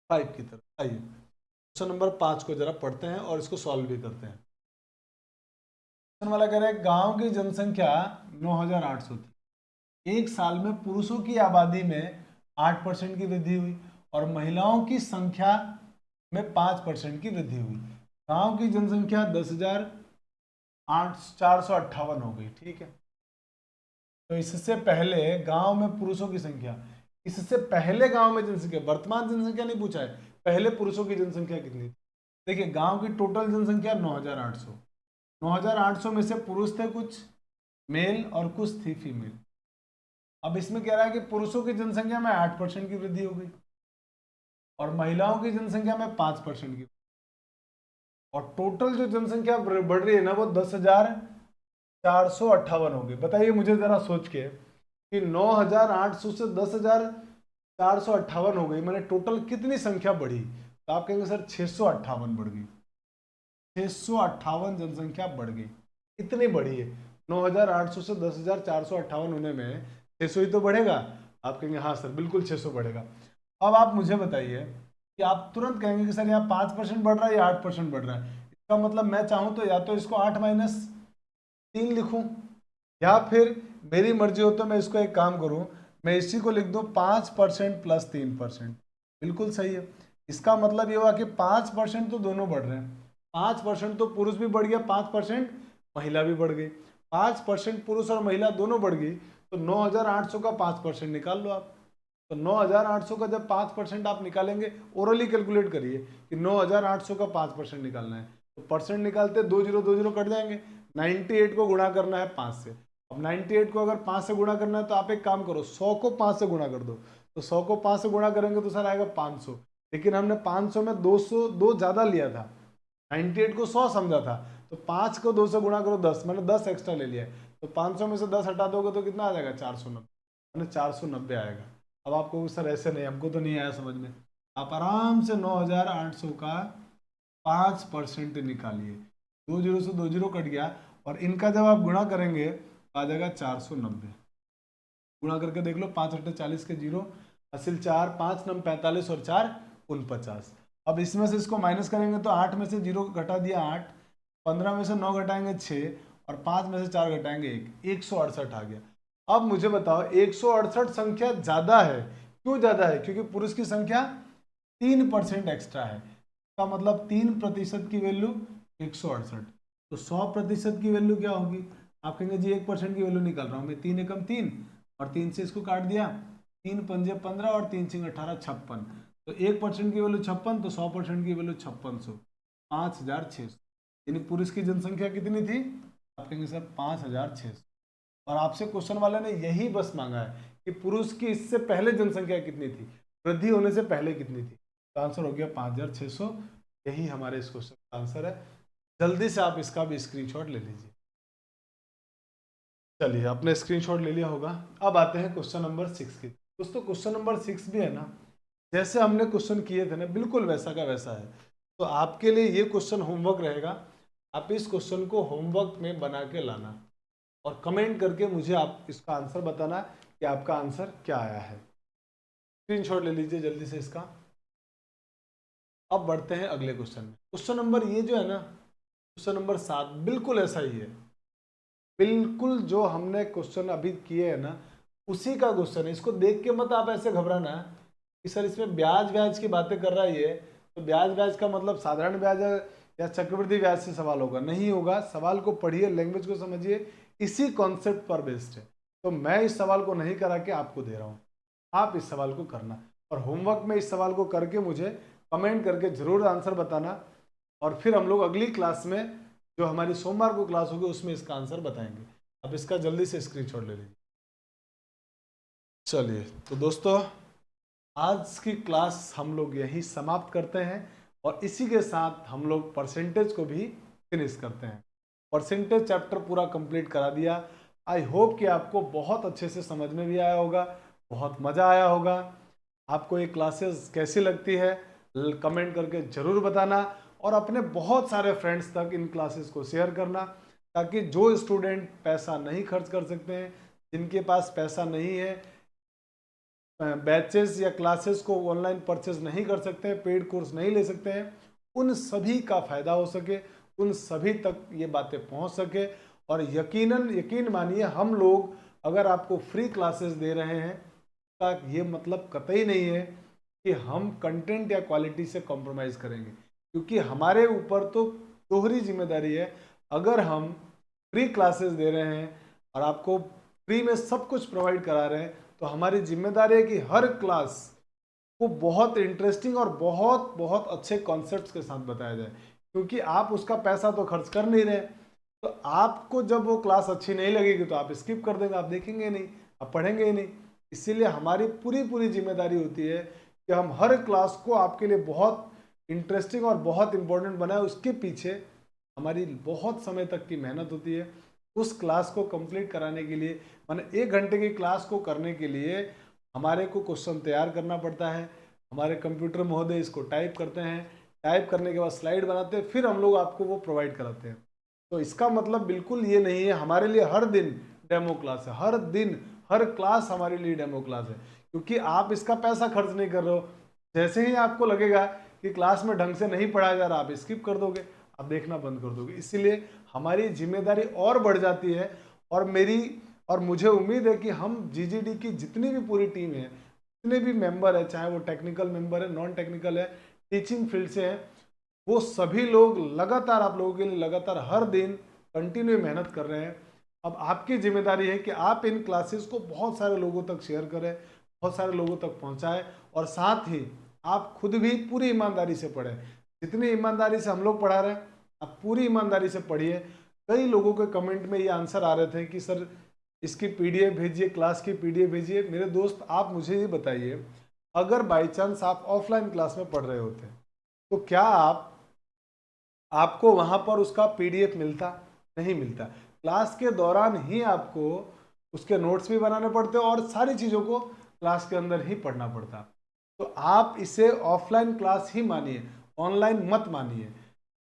5 की तरफ। आइए क्वेश्चन नंबर 5 को जरा पढ़ते हैं और इसको सॉल्व भी करते हैं। क्वेश्चन वाला कह रहा है, गांव की जनसंख्या 9800 थी, एक साल में पुरुषों की आबादी में 8% की वृद्धि हुई और महिलाओं की संख्या में 5% की वृद्धि हुई। गांव की जनसंख्या 10,458 हो गई। ठीक है, तो इससे पहले गांव में पुरुषों की संख्या, इससे पहले गांव में जनसंख्या, वर्तमान जनसंख्या नहीं पूछा है, पहले पुरुषों की जनसंख्या कितनी थी। देखिए गांव की टोटल जनसंख्या 9800, 9800 में से पुरुष थे कुछ मेल और कुछ थी फीमेल। अब इसमें कह रहा है कि पुरुषों की जनसंख्या में 8% की वृद्धि हो गई और महिलाओं की जनसंख्या में 5% की, और टोटल जो जनसंख्या बढ़ रही है ना वो 10,458 हो गई। बताइए मुझे जरा सोच के कि 9,800 से 10,458 हो गई, मैंने टोटल कितनी संख्या बढ़ी। तो आप कहेंगे सर 658 बढ़ गई, 658 जनसंख्या बढ़ गई। इतनी बढ़ी है, 9,800 से 10,458 होने में 600 ही तो बढ़ेगा। आप कहेंगे हाँ सर बिल्कुल 600 बढ़ेगा। अब आप मुझे बताइए कि आप तुरंत कहेंगे कि सर यहाँ 5% बढ़ रहा है या 8% बढ़ रहा है। इसका मतलब मैं चाहूँ तो या तो इसको 8-3 लिखूं, या फिर मेरी मर्जी हो तो मैं इसको एक काम करूं, मैं इसी को लिख दूं 5% प्लस 3%। बिल्कुल सही है। इसका मतलब ये हुआ कि 5% तो दोनों बढ़ रहे हैं, 5% तो पुरुष भी बढ़ गया, 5% महिला भी बढ़ गई। 5% पुरुष और महिला दोनों बढ़ गई, तो 9,800 का 5% निकाल लो आप। तो 9,800 का जब 5% आप निकालेंगे, ओरली कैलकुलेट करिए कि 9,800 का 5% निकालना है, तो परसेंट निकालते 2 0 कट जाएंगे। 98 को गुणा करना है 5 से। अब 98 को अगर 5 से गुणा करना है तो आप एक काम करो, 100 को 5 से गुणा कर दो। तो 100 को 5 से गुणा करेंगे तो सर आएगा 500, लेकिन हमने 500 में 2 ज़्यादा लिया था, 98 को 100 समझा था, तो 5 को 2 से गुणा करो 10, मैंने 10 एक्स्ट्रा ले लिया है, तो 500 में से 10 हटा दोगे तो कितना आ जाएगा 490, मैंने 490 आएगा। अब आपको सर ऐसे नहीं, हमको तो नहीं आया समझ में, आप आराम से 9,800 का 5% निकालिए। 2 0 से 2 0 कट गया, और इनका जब आप गुणा करेंगे तो आ जाएगा 490। गुणा करके देख लो, 5 × 8 = 40 के 0, हासिल 4, 5 9 45 और 4 49। अब इसमें से इसको माइनस करेंगे तो 8 में से 0 घटा दिया 8, 15 में से 9 घटाएंगे 6, और 5 में से 4 घटाएंगे 1, 168 आ गया। अब मुझे बताओ 168 संख्या ज्यादा है, क्यों ज्यादा है? क्योंकि पुरुष की संख्या 3% एक्स्ट्रा है, का मतलब 3% की वैल्यू 168, तो 100% की वैल्यू क्या होगी? आप कहेंगे जी 1% की वैल्यू निकाल रहा हूँ मैं, 3 एकम 3 और 3 से इसको काट दिया, 3 पंजे 15 और 3 सिंग 18, 56, तो 1% की वैल्यू 56, तो 100% की वैल्यू 5600, 5,600। यानी पुरुष की जनसंख्या कितनी थी? आप कहेंगे सर 5,600, और आपसे क्वेश्चन वाले ने यही बस मांगा है कि पुरुष की इससे पहले जनसंख्या कितनी थी, वृद्धि होने से पहले कितनी थी। तो आंसर हो गया 5,600, यही हमारे इस क्वेश्चन का आंसर है। जल्दी से आप इसका भी स्क्रीनशॉट ले लीजिए। चलिए आपने स्क्रीनशॉट ले लिया होगा। अब आते हैं क्वेश्चन नंबर 6 की। दोस्तों क्वेश्चन नंबर 6 भी है ना, जैसे हमने क्वेश्चन किए थे ना, बिल्कुल वैसा का वैसा है। तो आपके लिए ये क्वेश्चन होमवर्क रहेगा, आप इस क्वेश्चन को होमवर्क में बना के लाना और कमेंट करके मुझे आप इसका आंसर बताना कि आपका आंसर क्या आया है। स्क्रीनशॉट ले लीजिए जल्दी से इसका। अब बढ़ते हैं अगले क्वेश्चन में। क्वेश्चन नंबर ये जो है ना, क्वेश्चन नंबर 7 बिल्कुल ऐसा ही है, बिल्कुल जो हमने क्वेश्चन अभी किए हैं ना उसी का क्वेश्चन है। इसको देख के मत आप ऐसे घबराना कि सर इसमें ब्याज ब्याज की बातें कर रहा है ये, तो ब्याज ब्याज का मतलब साधारण ब्याज या चक्रवृद्धि ब्याज से सवाल होगा, नहीं होगा। सवाल को पढ़िए, लैंग्वेज को समझिए, इसी कॉन्सेप्ट पर बेस्ड है। तो मैं इस सवाल को नहीं करा के आपको दे रहा हूँ, आप इस सवाल को करना, और होमवर्क में इस सवाल को करके मुझे कमेंट करके जरूर आंसर बताना, और फिर हम लोग अगली क्लास में जो हमारी सोमवार को क्लास होगी उसमें इसका आंसर बताएंगे। अब इसका जल्दी से स्क्रीनशॉट ले लीजिए। चलिए तो दोस्तों, आज की क्लास हम लोग यहीं समाप्त करते हैं, और इसी के साथ हम लोग परसेंटेज को भी फिनिश करते हैं। परसेंटेज चैप्टर पूरा कंप्लीट करा दिया। आई होप कि आपको बहुत अच्छे से समझ में भी आया होगा, बहुत मज़ा आया होगा। आपको ये क्लासेस कैसी लगती है कमेंट करके ज़रूर बताना, और अपने बहुत सारे फ्रेंड्स तक इन क्लासेस को शेयर करना, ताकि जो स्टूडेंट पैसा नहीं खर्च कर सकते हैं, जिनके पास पैसा नहीं है, बैचेस या क्लासेस को ऑनलाइन परचेज नहीं कर सकते हैं, पेड कोर्स नहीं ले सकते हैं, उन सभी का फायदा हो सके, उन सभी तक ये बातें पहुंच सके। और यकीन मानिए, हम लोग अगर आपको फ्री क्लासेस दे रहे हैं का ये मतलब कतई नहीं है कि हम कंटेंट या क्वालिटी से कॉम्प्रोमाइज़ करेंगे, क्योंकि हमारे ऊपर तो दोहरी जिम्मेदारी है। अगर हम फ्री क्लासेस दे रहे हैं और आपको फ्री में सब कुछ प्रोवाइड करा रहे हैं, तो हमारी जिम्मेदारी है कि हर क्लास को बहुत इंटरेस्टिंग और बहुत बहुत अच्छे कॉन्सेप्ट्स के साथ बताया जाए, क्योंकि आप उसका पैसा तो खर्च कर नहीं रहे। तो आपको जब वो क्लास अच्छी नहीं लगेगी तो आप स्किप कर देंगे, आप देखेंगे नहीं, आप पढ़ेंगे ही नहीं। इसीलिए हमारी पूरी जिम्मेदारी होती है कि हम हर क्लास को आपके लिए बहुत इंटरेस्टिंग और बहुत इंपॉर्टेंट बनाए। उसके पीछे हमारी बहुत समय तक की मेहनत होती है। उस क्लास को कंप्लीट कराने के लिए, माने 1 घंटे की क्लास को करने के लिए हमारे को क्वेश्चन तैयार करना पड़ता है। हमारे कंप्यूटर महोदय इसको टाइप करते हैं, टाइप करने के बाद स्लाइड बनाते हैं, फिर हम लोग आपको वो प्रोवाइड कराते हैं। तो इसका मतलब बिल्कुल ये नहीं है हमारे लिए हर दिन डेमो क्लास है, हर दिन हर क्लास हमारे लिए डेमो क्लास है, क्योंकि आप इसका पैसा खर्च नहीं कर रहे हो। जैसे ही आपको लगेगा कि क्लास में ढंग से नहीं पढ़ाया जा रहा, आप स्किप कर दोगे, आप देखना बंद कर दोगे। इसीलिए हमारी जिम्मेदारी और बढ़ जाती है। और मुझे उम्मीद है कि हम जीजीडी की जितनी भी पूरी टीम है, जितने भी मेंबर है, चाहे वो टेक्निकल मेंबर है, नॉन टेक्निकल है, टीचिंग फील्ड से है, वो सभी लोग लगातार आप लोगों के लिए लगातार हर दिन कंटिन्यू मेहनत कर रहे हैं। अब आपकी जिम्मेदारी है कि आप इन क्लासेस को बहुत सारे लोगों तक शेयर करें, बहुत सारे लोगों तक पहुंचाएं, और साथ ही आप खुद भी पूरी ईमानदारी से पढ़ें। जितनी ईमानदारी से हम लोग पढ़ा रहे हैं, आप पूरी ईमानदारी से पढ़िए। कई लोगों के कमेंट में ये आंसर आ रहे थे कि सर इसकी पीडीएफ भेजिए, क्लास की पीडीएफ भेजिए। मेरे दोस्त, आप मुझे ये बताइए, अगर बाई चांस आप ऑफलाइन क्लास में पढ़ रहे होते तो क्या आपको वहां पर उसका पीडीएफ मिलता? नहीं मिलता। क्लास के दौरान ही आपको उसके नोट्स भी बनाने पड़ते और सारी चीज़ों को क्लास के अंदर ही पढ़ना पड़ता। तो आप इसे ऑफलाइन क्लास ही मानिए, ऑनलाइन मत मानिए,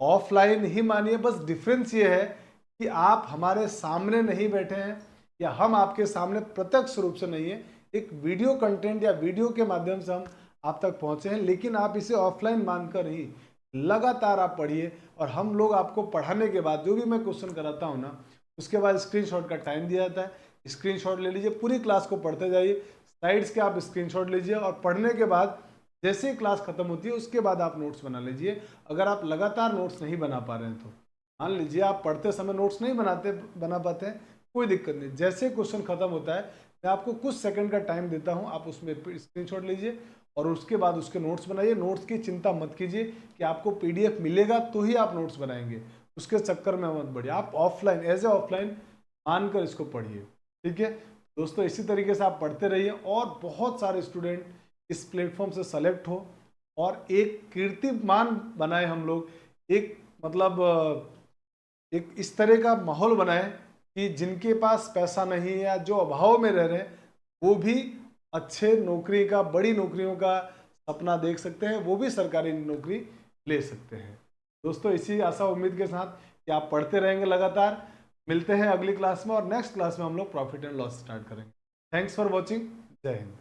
ऑफलाइन ही मानिए। बस डिफरेंस ये है कि आप हमारे सामने नहीं बैठे हैं, या हम आपके सामने प्रत्यक्ष रूप से नहीं है, एक वीडियो कंटेंट या वीडियो के माध्यम से हम आप तक पहुंचे हैं, लेकिन आप इसे ऑफलाइन मानकर ही लगातार आप पढ़िए। और हम लोग आपको पढ़ाने के बाद जो भी मैं क्वेश्चन कराता हूँ ना, उसके बाद स्क्रीनशॉट का टाइम दिया जाता है। स्क्रीनशॉट ले लीजिए, पूरी क्लास को पढ़ते जाइए, स्लाइड्स के आप स्क्रीनशॉट लीजिए, और पढ़ने के बाद जैसे ही क्लास खत्म होती है उसके बाद आप नोट्स बना लीजिए। अगर आप लगातार नोट्स नहीं बना पा रहे हैं तो मान लीजिए आप पढ़ते समय नोट्स नहीं बना पाते हैं, कोई दिक्कत नहीं। जैसे क्वेश्चन खत्म होता है मैं आपको कुछ सेकंड का टाइम देता हूं, आप उसमें स्क्रीनशॉट लीजिए और उसके बाद उसके नोट्स बनाइए। नोट्स की चिंता मत कीजिए कि आपको पीडीएफ मिलेगा तो ही आप नोट्स बनाएंगे, उसके चक्कर में मत बढ़िए। आप ऑफलाइन एज ए ऑफलाइन मानकर इसको पढ़िए, ठीक है दोस्तों। इसी तरीके से आप पढ़ते रहिए और बहुत सारे स्टूडेंट इस प्लेटफॉर्म से सेलेक्ट हो और एक कीर्तिमान बनाए हम लोग, एक मतलब एक इस तरह का माहौल बनाए कि जिनके पास पैसा नहीं है या जो अभाव में रह रहे हैं वो भी अच्छे नौकरी का, बड़ी नौकरियों का सपना देख सकते हैं, वो भी सरकारी नौकरी ले सकते हैं। दोस्तों इसी आशा उम्मीद के साथ कि आप पढ़ते रहेंगे लगातार, मिलते हैं अगली क्लास में, और नेक्स्ट क्लास में हम लोग प्रॉफिट एंड लॉस स्टार्ट करेंगे। Thanks for watching. जय हिंद।